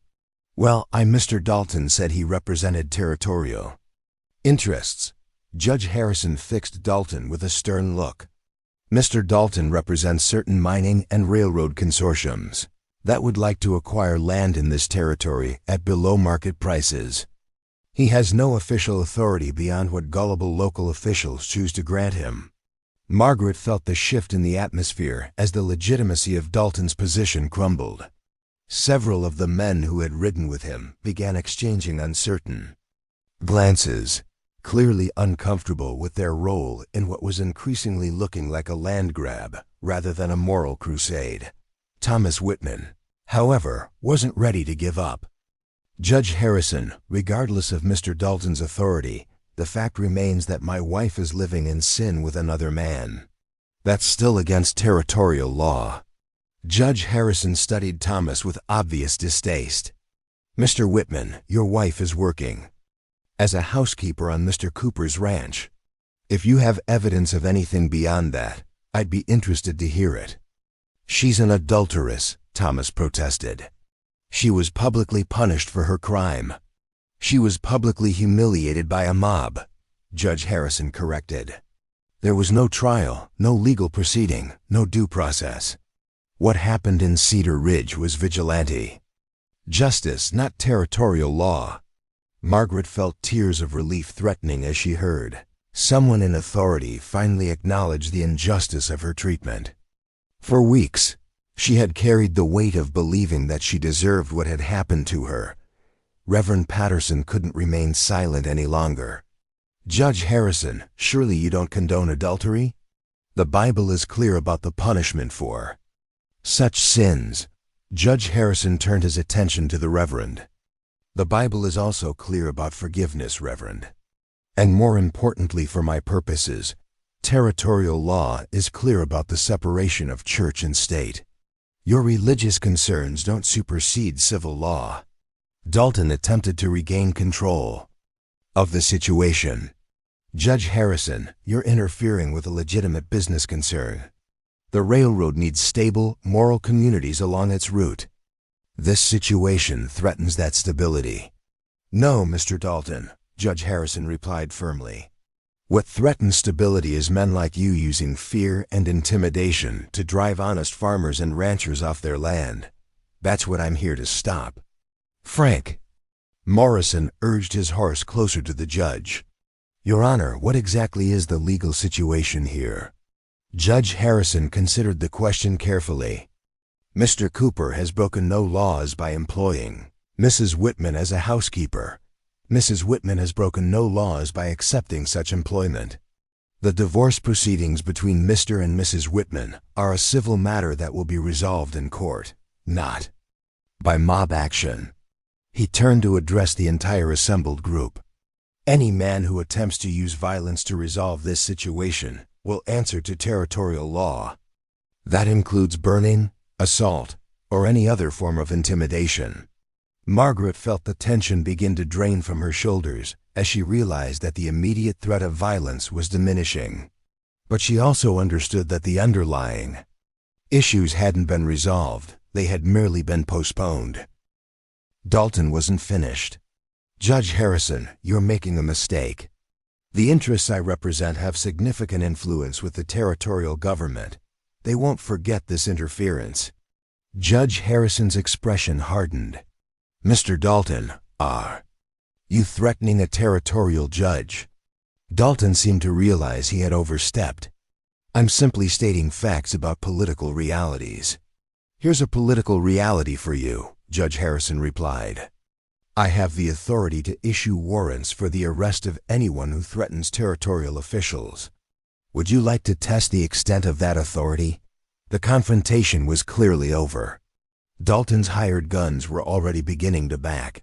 "Well, I'm Mr. Dalton," said he represented territorial interests. Judge Harrison fixed Dalton with a stern look. "Mr. Dalton represents certain mining and railroad consortiums that would like to acquire land in this territory at below-market prices. He has no official authority beyond what gullible local officials choose to grant him." Margaret felt the shift in the atmosphere as the legitimacy of Dalton's position crumbled. Several of the men who had ridden with him began exchanging uncertain glances, clearly uncomfortable with their role in what was increasingly looking like a land grab rather than a moral crusade. Thomas Whitman, however, wasn't ready to give up. Judge Harrison, regardless of Mr. Dalton's authority, the fact remains that my wife is living in sin with another man. That's still against territorial law. Judge Harrison studied Thomas with obvious distaste. Mr. Whitman, your wife is working as a housekeeper on Mr. Cooper's ranch. If you have evidence of anything beyond that, I'd be interested to hear it. She's an adulteress, Thomas protested. She was publicly punished for her crime. She was publicly humiliated by a mob, Judge Harrison corrected. There was no trial, no legal proceeding, no due process. What happened in Cedar Ridge was vigilante justice, not territorial law. Margaret felt tears of relief threatening as she heard. Someone in authority finally acknowledged the injustice of her treatment. For weeks, she had carried the weight of believing that she deserved what had happened to her. Reverend Patterson couldn't remain silent any longer. Judge Harrison, surely you don't condone adultery? The Bible is clear about the punishment for such sins. Judge Harrison turned his attention to the Reverend. The Bible is also clear about forgiveness, Reverend. And more importantly for my purposes, territorial law is clear about the separation of church and state. Your religious concerns don't supersede civil law. Dalton attempted to regain control of the situation. Judge Harrison, you're interfering with a legitimate business concern. The railroad needs stable, moral communities along its route. This situation threatens that stability. No, Mr. Dalton, Judge Harrison replied firmly. What threatens stability is men like you using fear and intimidation to drive honest farmers and ranchers off their land. That's what I'm here to stop. Frank. Morrison urged his horse closer to the judge. Your Honor, what exactly is the legal situation here? Judge Harrison considered the question carefully. Mr. Cooper has broken no laws by employing Mrs. Whitman as a housekeeper. Mrs. Whitman has broken no laws by accepting such employment. The divorce proceedings between Mr. and Mrs. Whitman are a civil matter that will be resolved in court, not by mob action. He turned to address the entire assembled group. Any man who attempts to use violence to resolve this situation will answer to territorial law. That includes burning, assault, or any other form of intimidation. Margaret felt the tension begin to drain from her shoulders as she realized that the immediate threat of violence was diminishing. But she also understood that the underlying issues hadn't been resolved, they had merely been postponed. Dalton wasn't finished. Judge Harrison, you're making a mistake. The interests I represent have significant influence with the territorial government. They won't forget this interference. Judge Harrison's expression hardened. Mr. Dalton, are you threatening a territorial judge? Dalton seemed to realize he had overstepped. I'm simply stating facts about political realities. Here's a political reality for you, Judge Harrison replied. I have the authority to issue warrants for the arrest of anyone who threatens territorial officials. Would you like to test the extent of that authority? The confrontation was clearly over. Dalton's hired guns were already beginning to back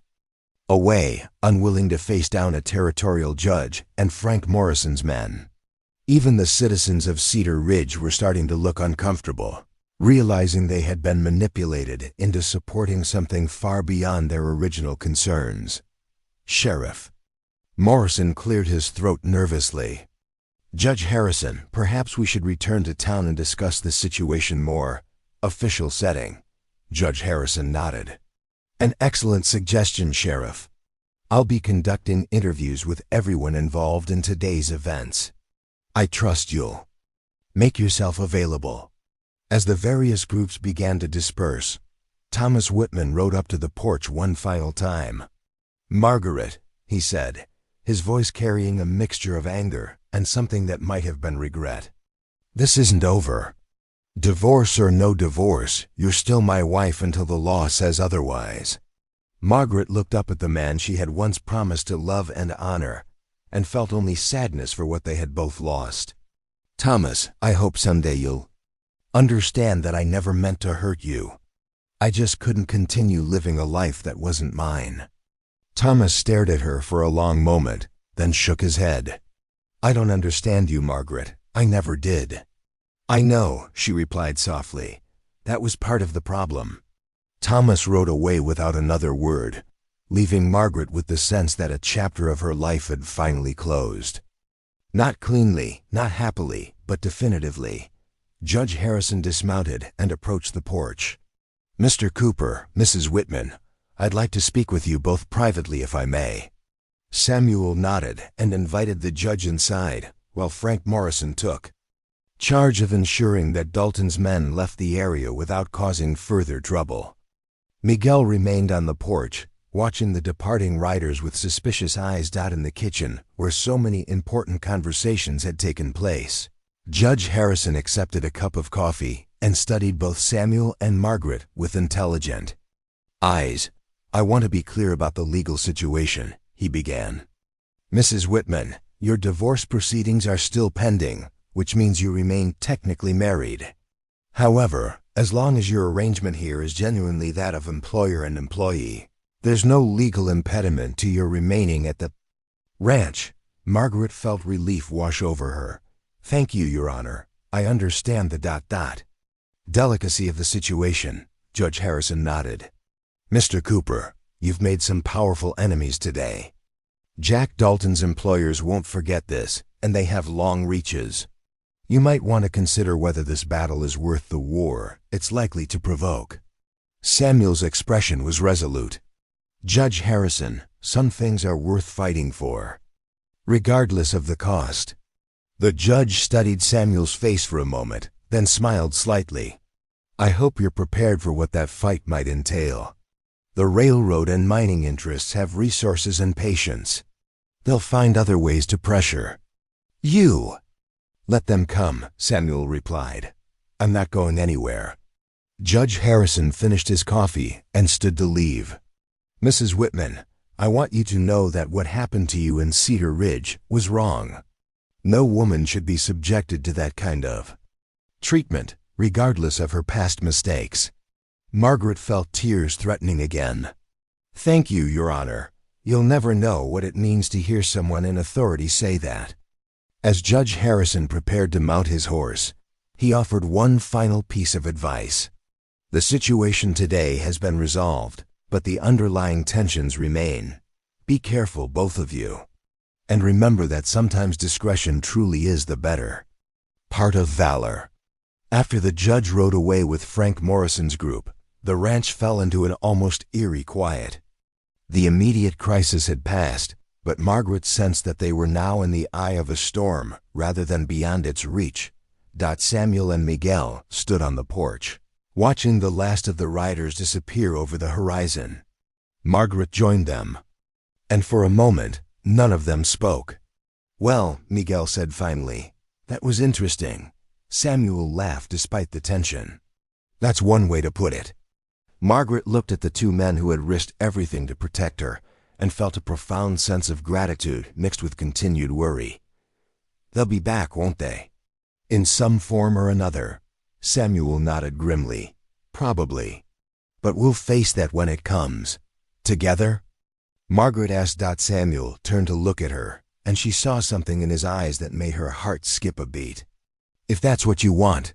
away, unwilling to face down a territorial judge and Frank Morrison's men. Even the citizens of Cedar Ridge were starting to look uncomfortable, realizing they had been manipulated into supporting something far beyond their original concerns. Sheriff. Morrison cleared his throat nervously. Judge Harrison, perhaps we should return to town and discuss the situation more official setting. Judge Harrison nodded. An excellent suggestion, Sheriff. I'll be conducting interviews with everyone involved in today's events. I trust you'll make yourself available. As the various groups began to disperse, Thomas Whitman rode up to the porch one final time. Margaret, he said, his voice carrying a mixture of anger and something that might have been regret. This isn't over. Divorce or no divorce, you're still my wife until the law says otherwise. Margaret looked up at the man she had once promised to love and honor, and felt only sadness for what they had both lost. Thomas, I hope someday you'll understand that I never meant to hurt you. I just couldn't continue living a life that wasn't mine. Thomas stared at her for a long moment, then shook his head. I don't understand you, Margaret. I never did. I know, she replied softly. That was part of the problem. Thomas rode away without another word, leaving Margaret with the sense that a chapter of her life had finally closed. Not cleanly, not happily, but definitively. Judge Harrison dismounted and approached the porch. Mr. Cooper, Mrs. Whitman, I'd like to speak with you both privately if I may. Samuel nodded and invited the judge inside, while Frank Morrison took charge of ensuring that Dalton's men left the area without causing further trouble. Miguel remained on the porch, watching the departing riders with suspicious eyes in the kitchen, where so many important conversations had taken place. Judge Harrison accepted a cup of coffee and studied both Samuel and Margaret with intelligent eyes. I want to be clear about the legal situation, he began. Mrs. Whitman, your divorce proceedings are still pending, which means you remain technically married. However, as long as your arrangement here is genuinely that of employer and employee, there's no legal impediment to your remaining at the ranch. Margaret felt relief wash over her. Thank you, Your Honor. I understand the delicacy of the situation. Judge Harrison nodded. Mr. Cooper, you've made some powerful enemies today. Jack Dalton's employers won't forget this, and they have long reaches. You might want to consider whether this battle is worth the war it's likely to provoke. Samuel's expression was resolute. Judge Harrison, some things are worth fighting for, regardless of the cost. The judge studied Samuel's face for a moment, then smiled slightly. I hope you're prepared for what that fight might entail. The railroad and mining interests have resources and patience. They'll find other ways to pressure you. Let them come, Samuel replied. I'm not going anywhere. Judge Harrison finished his coffee and stood to leave. Mrs. Whitman, I want you to know that what happened to you in Cedar Ridge was wrong. No woman should be subjected to that kind of treatment, regardless of her past mistakes. Margaret felt tears threatening again. Thank you, Your Honor. You'll never know what it means to hear someone in authority say that. As Judge Harrison prepared to mount his horse, he offered one final piece of advice. The situation today has been resolved, but the underlying tensions remain. Be careful, both of you. And remember that sometimes discretion truly is the better part of valor. After the judge rode away with Frank Morrison's group, the ranch fell into an almost eerie quiet. The immediate crisis had passed, but Margaret sensed that they were now in the eye of a storm rather than beyond its reach. Samuel and Miguel stood on the porch, watching the last of the riders disappear over the horizon. Margaret joined them, and for a moment, none of them spoke. Well, Miguel said finally, that was interesting. Samuel laughed despite the tension. That's one way to put it. Margaret looked at the two men who had risked everything to protect her, and felt a profound sense of gratitude mixed with continued worry. They'll be back, won't they? In some form or another. Samuel nodded grimly. Probably. But we'll face that when it comes. Together? Margaret asked. Samuel turned to look at her, and she saw something in his eyes that made her heart skip a beat. If that's what you want.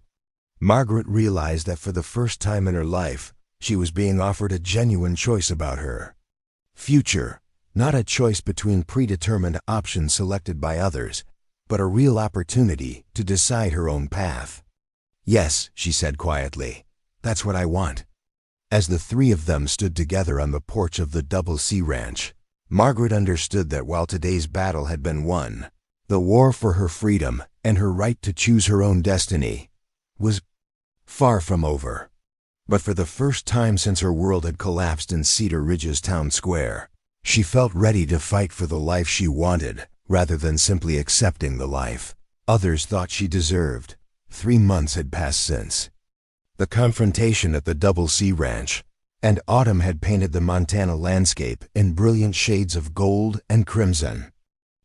Margaret realized that for the first time in her life, she was being offered a genuine choice about her future, not a choice between predetermined options selected by others, but a real opportunity to decide her own path. Yes, she said quietly, that's what I want. As the three of them stood together on the porch of the Double C Ranch, Margaret understood that while today's battle had been won, the war for her freedom and her right to choose her own destiny was far from over. But for the first time since her world had collapsed in Cedar Ridge's town square, she felt ready to fight for the life she wanted, rather than simply accepting the life others thought she deserved. 3 months had passed since the confrontation at the Double C Ranch, and autumn had painted the Montana landscape in brilliant shades of gold and crimson.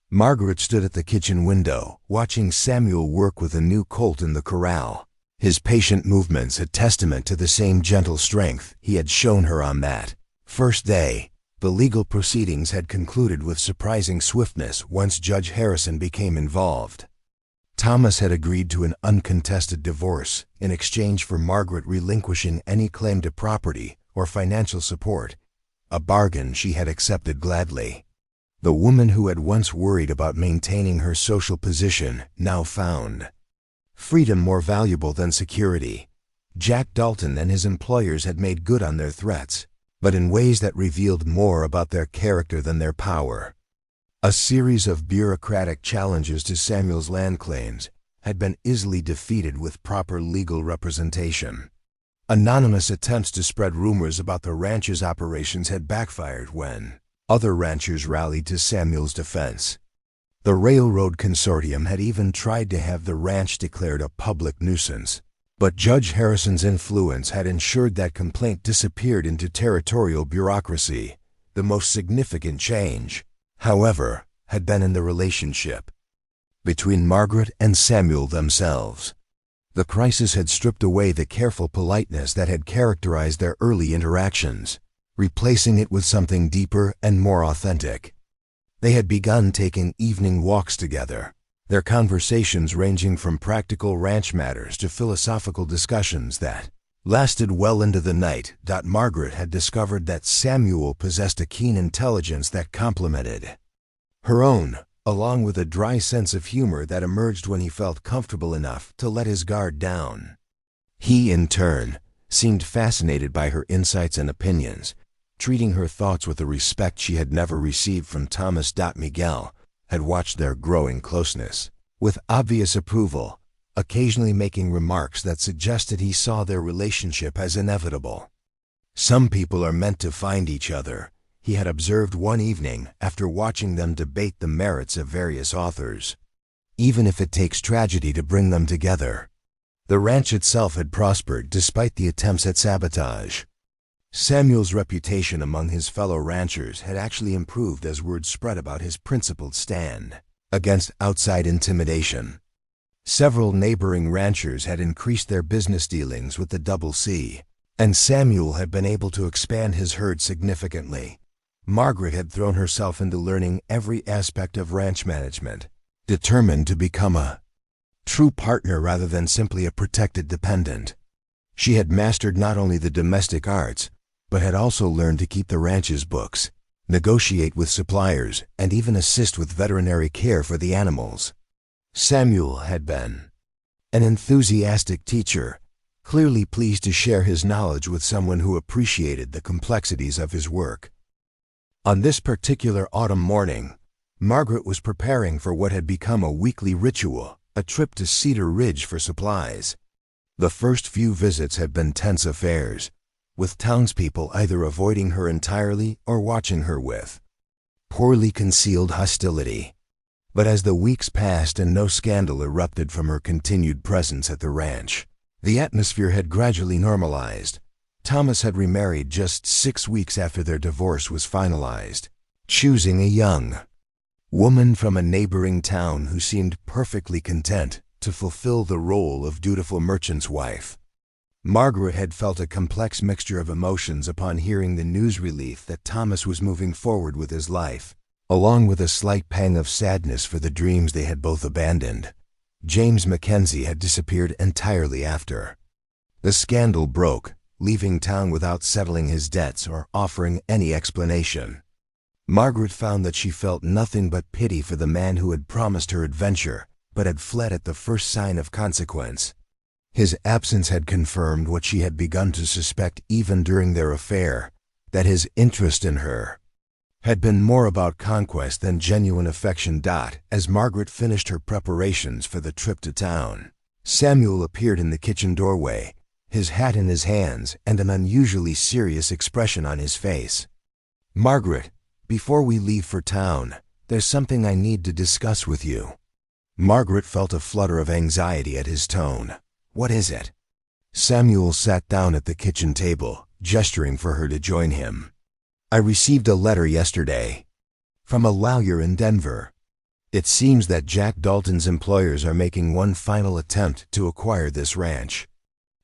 Margaret stood at the kitchen window, watching Samuel work with a new colt in the corral, his patient movements a testament to the same gentle strength he had shown her on that first day. The legal proceedings had concluded with surprising swiftness once Judge Harrison became involved. Thomas had agreed to an uncontested divorce in exchange for Margaret relinquishing any claim to property or financial support, a bargain she had accepted gladly. The woman who had once worried about maintaining her social position now found freedom more valuable than security. Jack Dalton and his employers had made good on their threats, but in ways that revealed more about their character than their power. A series of bureaucratic challenges to Samuel's land claims had been easily defeated with proper legal representation. Anonymous attempts to spread rumors about the ranch's operations had backfired when other ranchers rallied to Samuel's defense. The railroad consortium had even tried to have the ranch declared a public nuisance, but Judge Harrison's influence had ensured that complaint disappeared into territorial bureaucracy. The most significant change, however, had been in the relationship between Margaret and Samuel themselves. The crisis had stripped away the careful politeness that had characterized their early interactions, replacing it with something deeper and more authentic. They had begun taking evening walks together, their conversations ranging from practical ranch matters to philosophical discussions that lasted well into the night. Margaret had discovered that Samuel possessed a keen intelligence that complemented her own, along with a dry sense of humor that emerged when he felt comfortable enough to let his guard down. He, in turn, seemed fascinated by her insights and opinions, treating her thoughts with a respect she had never received from Thomas. Miguel had watched their growing closeness with obvious approval, occasionally making remarks that suggested he saw their relationship as inevitable. Some people are meant to find each other, he had observed one evening after watching them debate the merits of various authors, even if it takes tragedy to bring them together. The ranch itself had prospered despite the attempts at sabotage. Samuel's reputation among his fellow ranchers had actually improved as word spread about his principled stand against outside intimidation. Several neighboring ranchers had increased their business dealings with the Double C, and Samuel had been able to expand his herd significantly. Margaret had thrown herself into learning every aspect of ranch management, determined to become a true partner rather than simply a protected dependent. She had mastered not only the domestic arts, but had also learned to keep the ranch's books, negotiate with suppliers, and even assist with veterinary care for the animals. Samuel had been an enthusiastic teacher, clearly pleased to share his knowledge with someone who appreciated the complexities of his work. On this particular autumn morning, Margaret was preparing for what had become a weekly ritual, a trip to Cedar Ridge for supplies. The first few visits had been tense affairs, with townspeople either avoiding her entirely or watching her with poorly concealed hostility. But as the weeks passed and no scandal erupted from her continued presence at the ranch, the atmosphere had gradually normalized. Thomas had remarried just 6 weeks after their divorce was finalized, choosing a young woman from a neighboring town who seemed perfectly content to fulfill the role of dutiful merchant's wife. Margaret had felt a complex mixture of emotions upon hearing the news relief that Thomas was moving forward with his life, along with a slight pang of sadness for the dreams they had both abandoned. James Mackenzie had disappeared entirely after the scandal broke, leaving town without settling his debts or offering any explanation. Margaret found that she felt nothing but pity for the man who had promised her adventure, but had fled at the first sign of consequence. His absence had confirmed what she had begun to suspect even during their affair, that his interest in her had been more about conquest than genuine affection. As Margaret finished her preparations for the trip to town, Samuel appeared in the kitchen doorway, his hat in his hands and an unusually serious expression on his face. "Margaret, before we leave for town, there's something I need to discuss with you." Margaret felt a flutter of anxiety at his tone. "What is it?" Samuel sat down at the kitchen table, gesturing for her to join him. "I received a letter yesterday from a lawyer in Denver. It seems that Jack Dalton's employers are making one final attempt to acquire this ranch."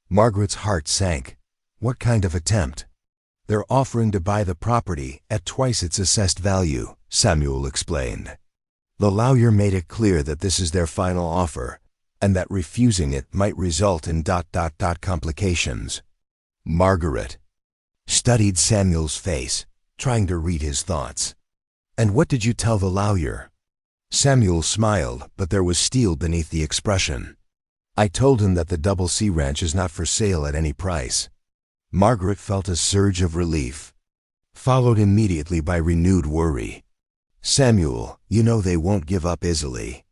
Margaret's heart sank. "What kind of attempt?" "They're offering to buy the property at twice its assessed value," Samuel explained. "The lawyer made it clear that this is their final offer, and that refusing it might result in ... complications." Margaret studied Samuel's face, trying to read his thoughts. "And what did you tell the lawyer?" Samuel smiled, but there was steel beneath the expression. "I told him that the Double C Ranch is not for sale at any price." Margaret felt a surge of relief, followed immediately by renewed worry. "Samuel, you know they won't give up easily.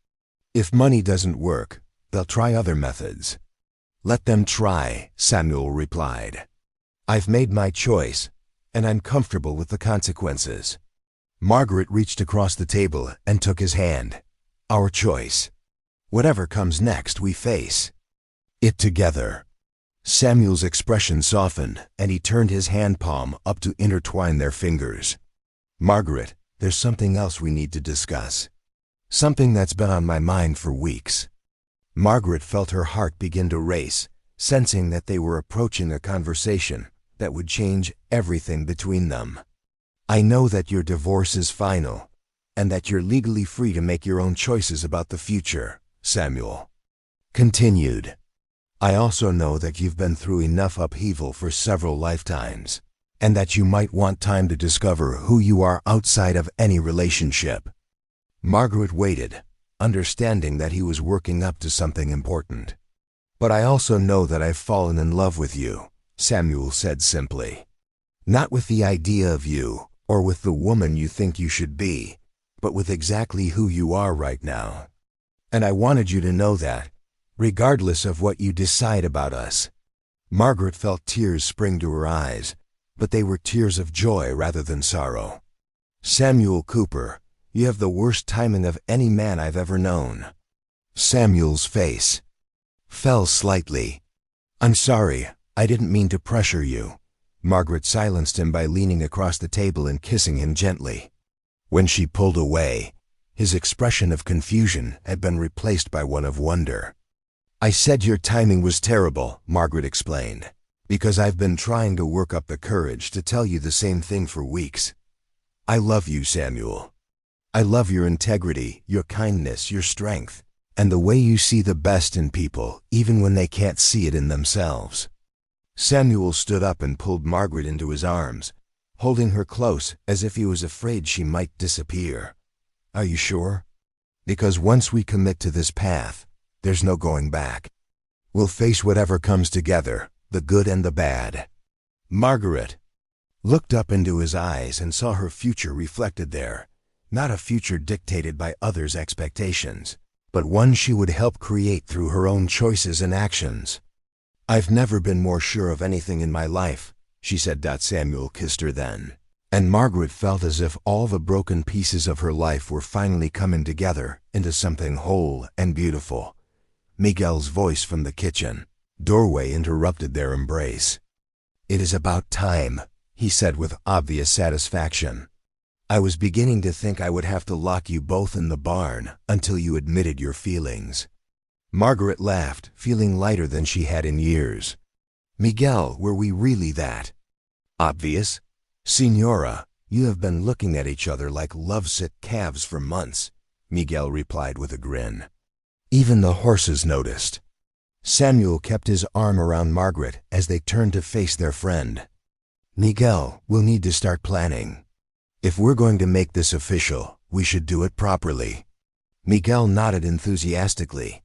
If money doesn't work, they'll try other methods." "Let them try," Samuel replied. "I've made my choice, and I'm comfortable with the consequences." Margaret reached across the table and took his hand. "Our choice. Whatever comes next, we face it together." Samuel's expression softened, and he turned his hand palm up to intertwine their fingers. "Margaret, there's something else we need to discuss. Something that's been on my mind for weeks." Margaret felt her heart begin to race, sensing that they were approaching a conversation that would change everything between them. "I know that your divorce is final, and that you're legally free to make your own choices about the future," Samuel continued. "I also know that you've been through enough upheaval for several lifetimes, and that you might want time to discover who you are outside of any relationship." Margaret waited, understanding that he was working up to something important. "But I also know that I've fallen in love with you," Samuel said simply. "Not with the idea of you, or with the woman you think you should be, but with exactly who you are right now. And I wanted you to know that, regardless of what you decide about us." Margaret felt tears spring to her eyes, but they were tears of joy rather than sorrow. "Samuel Cooper, you have the worst timing of any man I've ever known." Samuel's face fell slightly. "I'm sorry, I didn't mean to pressure you." Margaret silenced him by leaning across the table and kissing him gently. When she pulled away, his expression of confusion had been replaced by one of wonder. "I said your timing was terrible," Margaret explained, "because I've been trying to work up the courage to tell you the same thing for weeks. I love you, Samuel. I love your integrity, your kindness, your strength, and the way you see the best in people, even when they can't see it in themselves." Samuel stood up and pulled Margaret into his arms, holding her close as if he was afraid she might disappear. "Are you sure? Because once we commit to this path, there's no going back. We'll face whatever comes together, the good and the bad." Margaret looked up into his eyes and saw her future reflected there, not a future dictated by others' expectations, but one she would help create through her own choices and actions. "I've never been more sure of anything in my life," she said. Samuel kissed her then, and Margaret felt as if all the broken pieces of her life were finally coming together into something whole and beautiful. Miguel's voice from the kitchen doorway interrupted their embrace. "It is about time," he said with obvious satisfaction. "I was beginning to think I would have to lock you both in the barn until you admitted your feelings." Margaret laughed, feeling lighter than she had in years. "Miguel, were we really that obvious?" "Señora, you have been looking at each other like lovesick calves for months," Miguel replied with a grin. "Even the horses noticed." Samuel kept his arm around Margaret as they turned to face their friend. "Miguel, we'll need to start planning. If we're going to make this official, we should do it properly." Miguel nodded enthusiastically.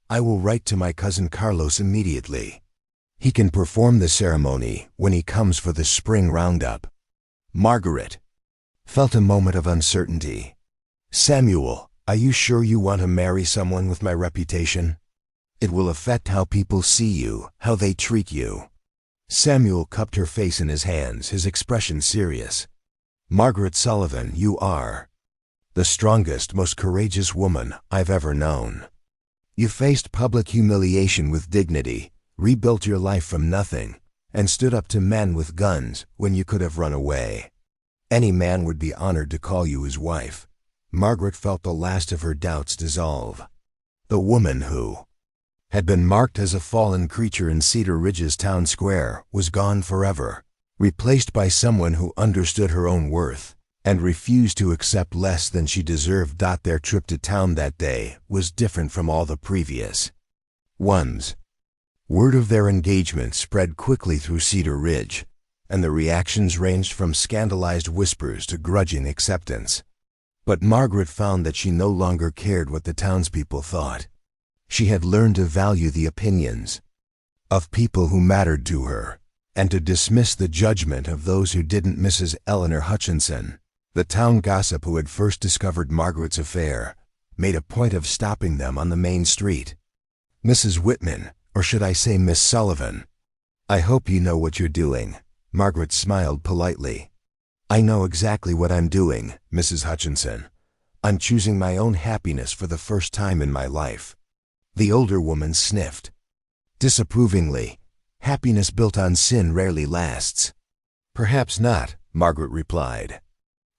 "I will write to my cousin Carlos immediately. He can perform the ceremony when he comes for the spring roundup." Margaret felt a moment of uncertainty. "Samuel, are you sure you want to marry someone with my reputation? It will affect how people see you, how they treat you." Samuel cupped her face in his hands, his expression serious. "Margaret Sullivan, you are the strongest, most courageous woman I've ever known. You faced public humiliation with dignity, rebuilt your life from nothing, and stood up to men with guns when you could have run away. Any man would be honored to call you his wife. Margaret felt the last of her doubts dissolve. The woman who had been marked as a fallen creature in Cedar Ridge's town square was gone forever, replaced by someone who understood her own worth and refused to accept less than she deserved. Their trip to town that day was different from all the previous ones. Word of their engagement spread quickly through Cedar Ridge, and the reactions ranged from scandalized whispers to grudging acceptance. But Margaret found that she no longer cared what the townspeople thought. She had learned to value the opinions of people who mattered to her, and to dismiss the judgment of those who didn't. Mrs. Eleanor Hutchinson, the town gossip who had first discovered Margaret's affair, made a point of stopping them on the main street. "Mrs. Whitman, or should I say Miss Sullivan, I hope you know what you're doing." Margaret smiled politely. "I know exactly what I'm doing, Mrs. Hutchinson. I'm choosing my own happiness for the first time in my life." The older woman sniffed disapprovingly. "Happiness built on sin rarely lasts." "Perhaps not," Margaret replied.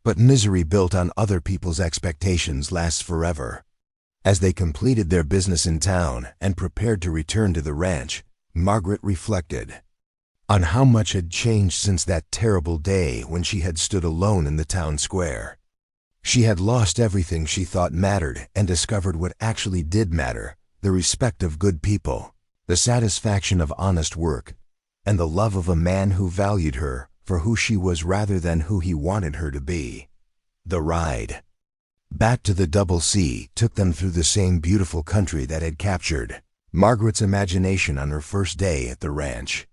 "But misery built on other people's expectations lasts forever." As they completed their business in town and prepared to return to the ranch, Margaret reflected on how much had changed since that terrible day when she had stood alone in the town square. She had lost everything she thought mattered and discovered what actually did matter: the respect of good people, the satisfaction of honest work, and the love of a man who valued her for who she was rather than who he wanted her to be. The ride back to the Double C took them through the same beautiful country that had captured Margaret's imagination on her first day at the ranch.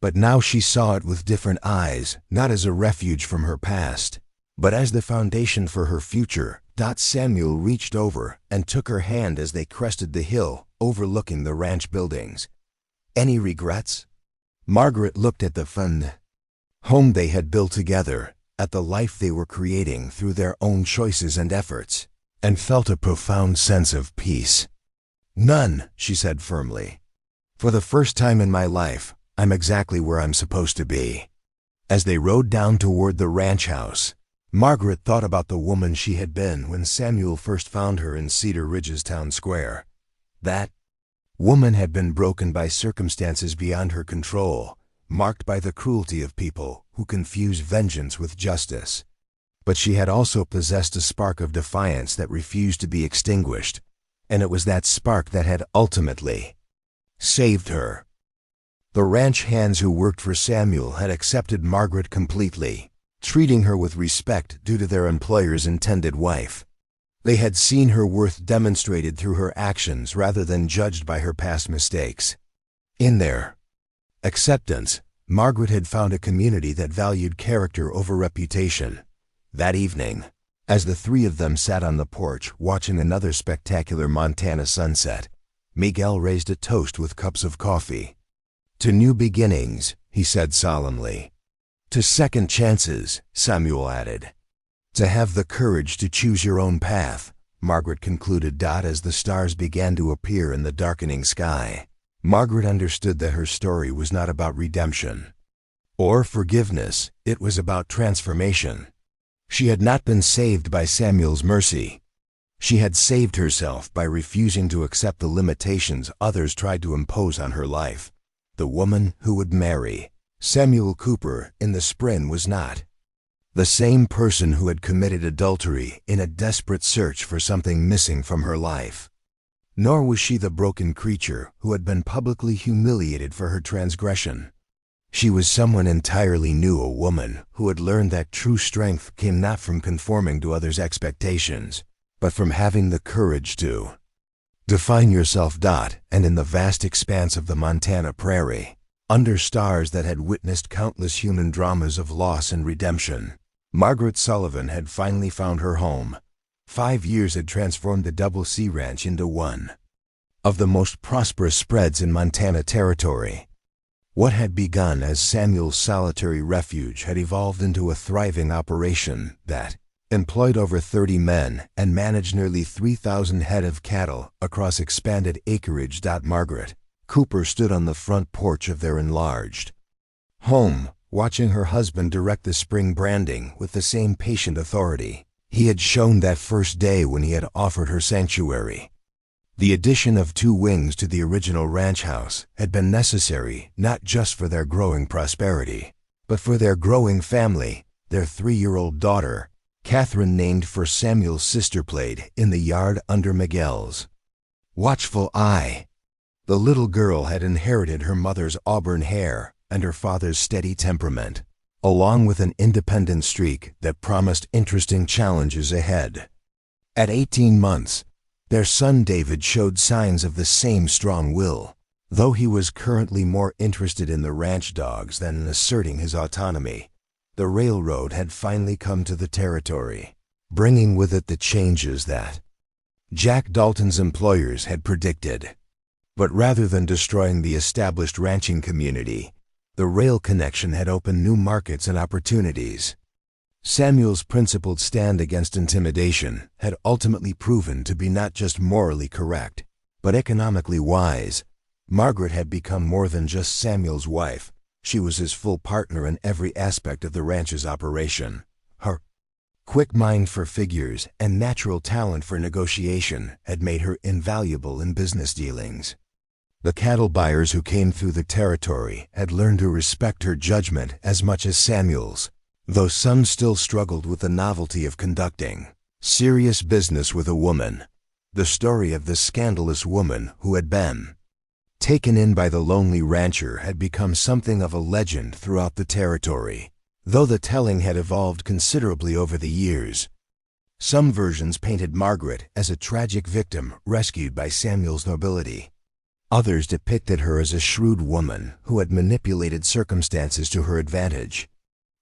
But now she saw it with different eyes, not as a refuge from her past, but as the foundation for her future. Samuel reached over and took her hand as they crested the hill overlooking the ranch buildings. "Any regrets?" Margaret looked at the fun home they had built together, at the life they were creating through their own choices and efforts, and felt a profound sense of peace. "None," she said firmly. "For the first time in my life, I'm exactly where I'm supposed to be." As they rode down toward the ranch house, Margaret thought about the woman she had been when Samuel first found her in Cedar Ridge's town square. That woman had been broken by circumstances beyond her control, marked by the cruelty of people who confuse vengeance with justice. But she had also possessed a spark of defiance that refused to be extinguished, and it was that spark that had ultimately saved her. The ranch hands who worked for Samuel had accepted Margaret completely, treating her with respect due to their employer's intended wife. They had seen her worth demonstrated through her actions rather than judged by her past mistakes. In their acceptance, Margaret had found a community that valued character over reputation. That evening, as the three of them sat on the porch watching another spectacular Montana sunset, Miguel raised a toast with cups of coffee. "To new beginnings," he said solemnly. "To second chances," Samuel added. "To have the courage to choose your own path," Margaret concluded. As the stars began to appear in the darkening sky, Margaret understood that her story was not about redemption or forgiveness, it was about transformation. She had not been saved by Samuel's mercy. She had saved herself by refusing to accept the limitations others tried to impose on her life. The woman who would marry Samuel Cooper in the spring was not the same person who had committed adultery in a desperate search for something missing from her life. Nor was she the broken creature who had been publicly humiliated for her transgression. She was someone entirely new, a woman who had learned that true strength came not from conforming to others' expectations, but from having the courage to define yourself. And in the vast expanse of the Montana prairie, under stars that had witnessed countless human dramas of loss and redemption, Margaret Sullivan had finally found her home. 5 years had transformed the Double C Ranch into one of the most prosperous spreads in Montana territory. What had begun as Samuel's solitary refuge had evolved into a thriving operation that, Employed over 30 men and managed nearly 3,000 head of cattle across expanded acreage. Margaret Cooper stood on the front porch of their enlarged home, watching her husband direct the spring branding with the same patient authority he had shown that first day when he had offered her sanctuary. The addition of 2 wings to the original ranch house had been necessary not just for their growing prosperity, but for their growing family. Their 3-year-old daughter, Catherine, named for Samuel's sister, played in the yard under Miguel's watchful eye. The little girl had inherited her mother's auburn hair and her father's steady temperament, along with an independent streak that promised interesting challenges ahead. At 18 months, their son David showed signs of the same strong will, though he was currently more interested in the ranch dogs than in asserting his autonomy. The railroad had finally come to the territory, bringing with it the changes that Jack Dalton's employers had predicted. But rather than destroying the established ranching community, the rail connection had opened new markets and opportunities. Samuel's principled stand against intimidation had ultimately proven to be not just morally correct, but economically wise. Margaret had become more than just Samuel's wife. She was his full partner in every aspect of the ranch's operation. Her quick mind for figures and natural talent for negotiation had made her invaluable in business dealings. The cattle buyers who came through the territory had learned to respect her judgment as much as Samuel's, though some still struggled with the novelty of conducting serious business with a woman. The story of the scandalous woman who had been taken in by the lonely rancher had become something of a legend throughout the territory, though the telling had evolved considerably over the years. Some versions painted Margaret as a tragic victim rescued by Samuel's nobility. Others depicted her as a shrewd woman who had manipulated circumstances to her advantage.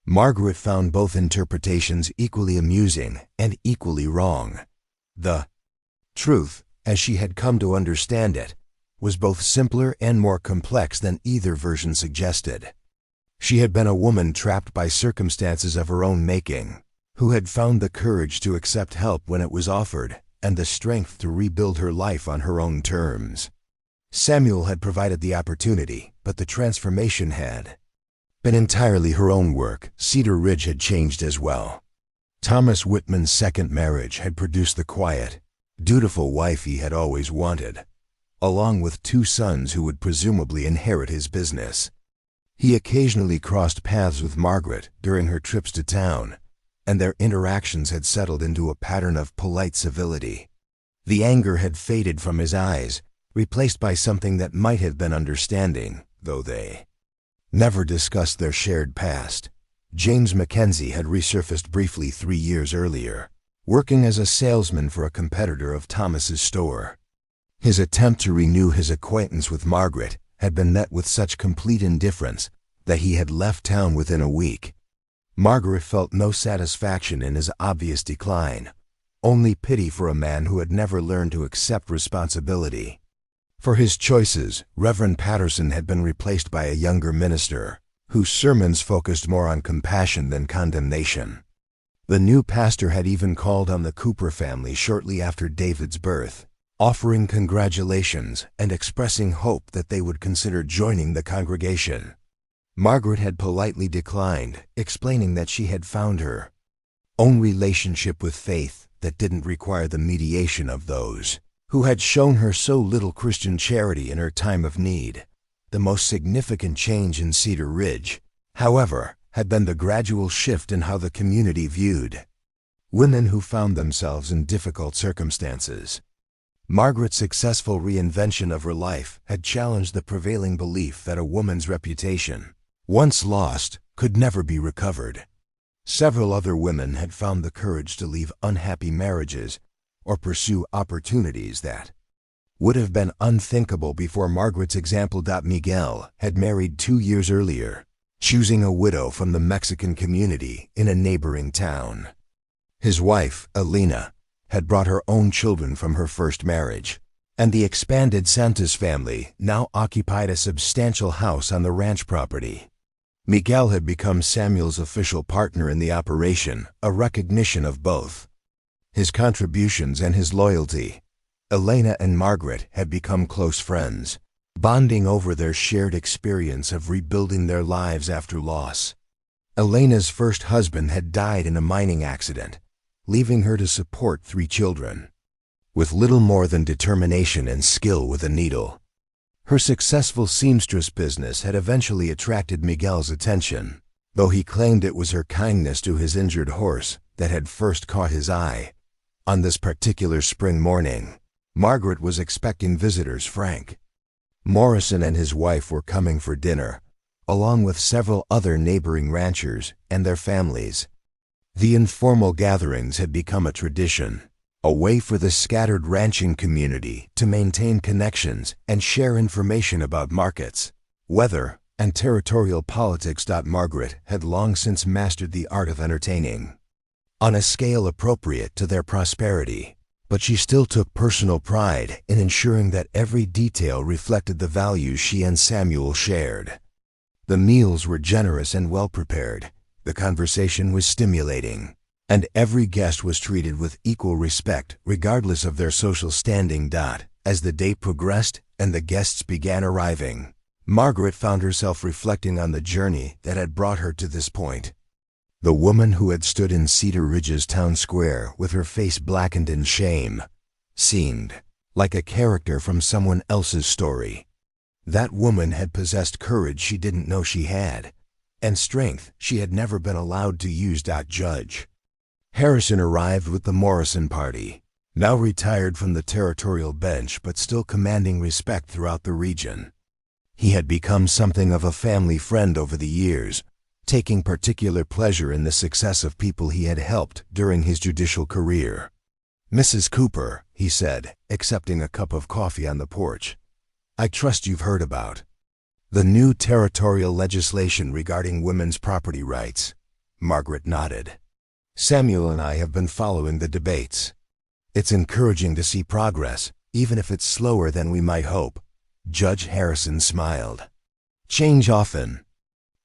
Margaret found both interpretations equally amusing and equally wrong. The truth, as she had come to understand it, was both simpler and more complex than either version suggested. She had been a woman trapped by circumstances of her own making, who had found the courage to accept help when it was offered, and the strength to rebuild her life on her own terms. Samuel had provided the opportunity, but the transformation had been entirely her own work. Cedar Ridge had changed as well. Thomas Whitman's second marriage had produced the quiet, dutiful wife he had always wanted, along with 2 sons who would presumably inherit his business. He occasionally crossed paths with Margaret during her trips to town, and their interactions had settled into a pattern of polite civility. The anger had faded from his eyes, replaced by something that might have been understanding, though they never discussed their shared past. James Mackenzie had resurfaced briefly 3 years earlier, working as a salesman for a competitor of Thomas's store. His attempt to renew his acquaintance with Margaret had been met with such complete indifference that he had left town within a week. Margaret felt no satisfaction in his obvious decline, only pity for a man who had never learned to accept responsibility for his choices. Reverend Patterson had been replaced by a younger minister, whose sermons focused more on compassion than condemnation. The new pastor had even called on the Cooper family shortly after David's birth, offering congratulations and expressing hope that they would consider joining the congregation. Margaret had politely declined, explaining that she had found her own relationship with faith that didn't require the mediation of those who had shown her so little Christian charity in her time of need. The most significant change in Cedar Ridge, however, had been the gradual shift in how the community viewed women who found themselves in difficult circumstances. Margaret's successful reinvention of her life had challenged the prevailing belief that a woman's reputation, once lost, could never be recovered. Several other women had found the courage to leave unhappy marriages or pursue opportunities that would have been unthinkable before Margaret's example. Miguel had married 2 years earlier, choosing a widow from the Mexican community in a neighboring town. His wife, Elena, had brought her own children from her first marriage, and the expanded Santos family now occupied a substantial house on the ranch property. Miguel had become Samuel's official partner in the operation, a recognition of both his contributions and his loyalty. Elena and Margaret had become close friends, bonding over their shared experience of rebuilding their lives after loss. Elena's first husband had died in a mining accident, leaving her to support 3 children. With little more than determination and skill with a needle, her successful seamstress business had eventually attracted Miguel's attention, though he claimed it was her kindness to his injured horse that had first caught his eye. On this particular spring morning, Margaret was expecting visitors. Frank Morrison and his wife were coming for dinner, along with several other neighboring ranchers and their families. The informal gatherings had become a tradition, a way for the scattered ranching community to maintain connections and share information about markets, weather, and territorial politics. Margaret had long since mastered the art of entertaining on a scale appropriate to their prosperity, but she still took personal pride in ensuring that every detail reflected the values she and Samuel shared. The meals were generous and well-prepared, the conversation was stimulating, and every guest was treated with equal respect regardless of their social standing. As the day progressed and the guests began arriving, Margaret found herself reflecting on the journey that had brought her to this point. The woman who had stood in Cedar Ridge's town square with her face blackened in shame seemed like a character from someone else's story. That woman had possessed courage she didn't know she had, and strength she had never been allowed to use. Judge Harrison arrived with the Morrison party, now retired from the territorial bench but still commanding respect throughout the region. He had become something of a family friend over the years, taking particular pleasure in the success of people he had helped during his judicial career. "Mrs. Cooper," he said, accepting a cup of coffee on the porch, "I trust you've heard about the new territorial legislation regarding women's property rights." Margaret nodded. "Samuel and I have been following the debates. It's encouraging to see progress, even if it's slower than we might hope." Judge Harrison smiled. "Change often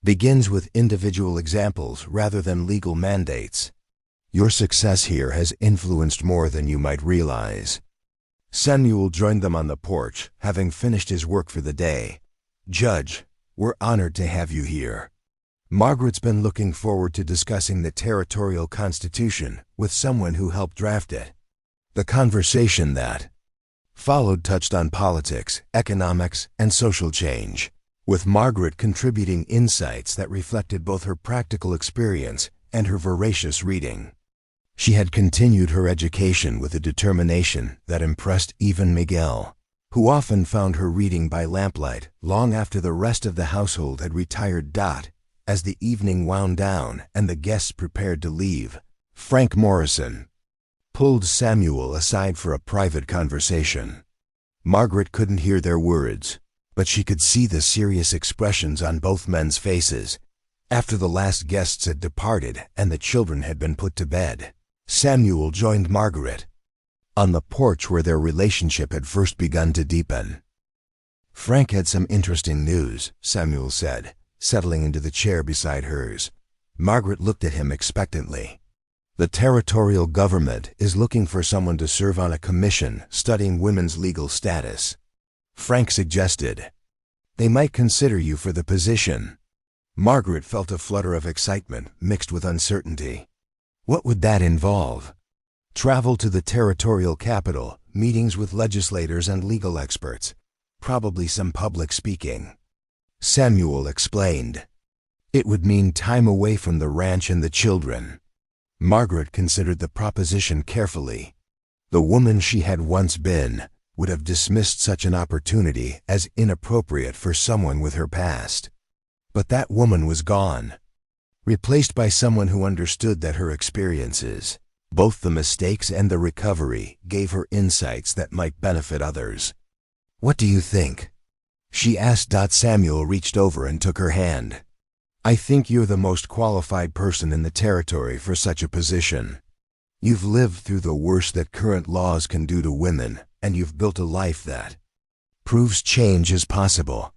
begins with individual examples rather than legal mandates. Your success here has influenced more than you might realize." Samuel joined them on the porch, having finished his work for the day. "Judge, we're honored to have you here. Margaret's been looking forward to discussing the territorial constitution with someone who helped draft it." The conversation that followed touched on politics, economics, and social change, with Margaret contributing insights that reflected both her practical experience and her voracious reading. She had continued her education with a determination that impressed even Miguel, who often found her reading by lamplight long after the rest of the household had retired. As the evening wound down and the guests prepared to leave, Frank Morrison pulled Samuel aside for a private conversation. Margaret couldn't hear their words, but she could see the serious expressions on both men's faces. After the last guests had departed and the children had been put to bed, Samuel joined Margaret on the porch where their relationship had first begun to deepen. "Frank had some interesting news," Samuel said, settling into the chair beside hers. Margaret looked at him expectantly. "The territorial government is looking for someone to serve on a commission studying women's legal status," Frank suggested. "They might consider you for the position." Margaret felt a flutter of excitement mixed with uncertainty. What would that involve? Travel to the territorial capital, meetings with legislators and legal experts, probably some public speaking. Samuel explained. It would mean time away from the ranch and the children. Margaret considered the proposition carefully. The woman she had once been would have dismissed such an opportunity as inappropriate for someone with her past. But that woman was gone, replaced by someone who understood that her experiences, both the mistakes and the recovery, gave her insights that might benefit others. "What do you think?" she asked. Samuel reached over and took her hand. "I think you're the most qualified person in the territory for such a position. You've lived through the worst that current laws can do to women, and you've built a life that proves change is possible."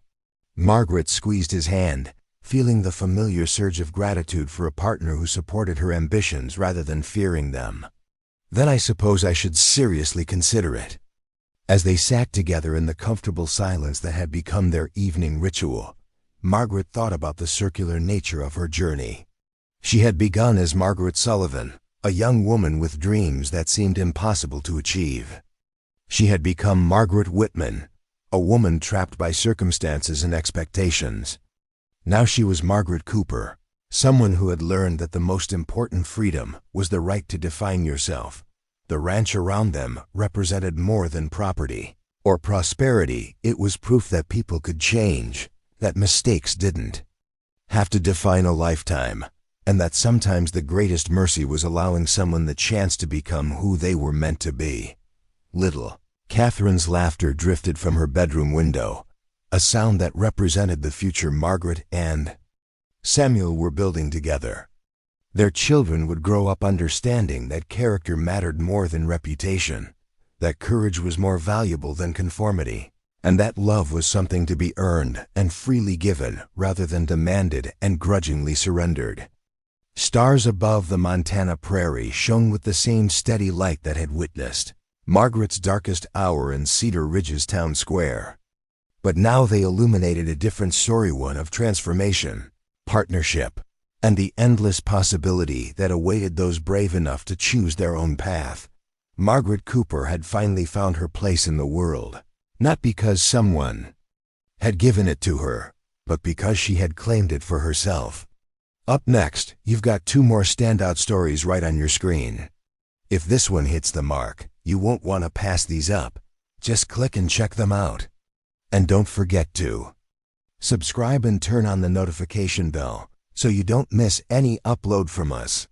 Margaret squeezed his hand, feeling the familiar surge of gratitude for a partner who supported her ambitions rather than fearing them. Then I suppose I should seriously consider it. As they sat together in the comfortable silence that had become their evening ritual, Margaret thought about the circular nature of her journey. She had begun as Margaret Sullivan, a young woman with dreams that seemed impossible to achieve. She had become Margaret Whitman, a woman trapped by circumstances and expectations. Now she was Margaret Cooper, someone who had learned that the most important freedom was the right to define yourself. The ranch around them represented more than property or prosperity. It was proof that people could change, that mistakes didn't have to define a lifetime, and that sometimes the greatest mercy was allowing someone the chance to become who they were meant to be. Little Catherine's laughter drifted from her bedroom window, a sound that represented the future Margaret and Samuel were building together. Their children would grow up understanding that character mattered more than reputation, that courage was more valuable than conformity, and that love was something to be earned and freely given rather than demanded and grudgingly surrendered. Stars above the Montana prairie shone with the same steady light that had witnessed Margaret's darkest hour in Cedar Ridge's town square. But now they illuminated a different story, one of transformation, partnership, and the endless possibility that awaited those brave enough to choose their own path. Margaret Cooper had finally found her place in the world, not because someone had given it to her, but because she had claimed it for herself. Up next, you've got 2 more standout stories right on your screen. If this one hits the mark, you won't want to pass these up. Just click and check them out. And don't forget to subscribe and turn on the notification bell so you don't miss any upload from us.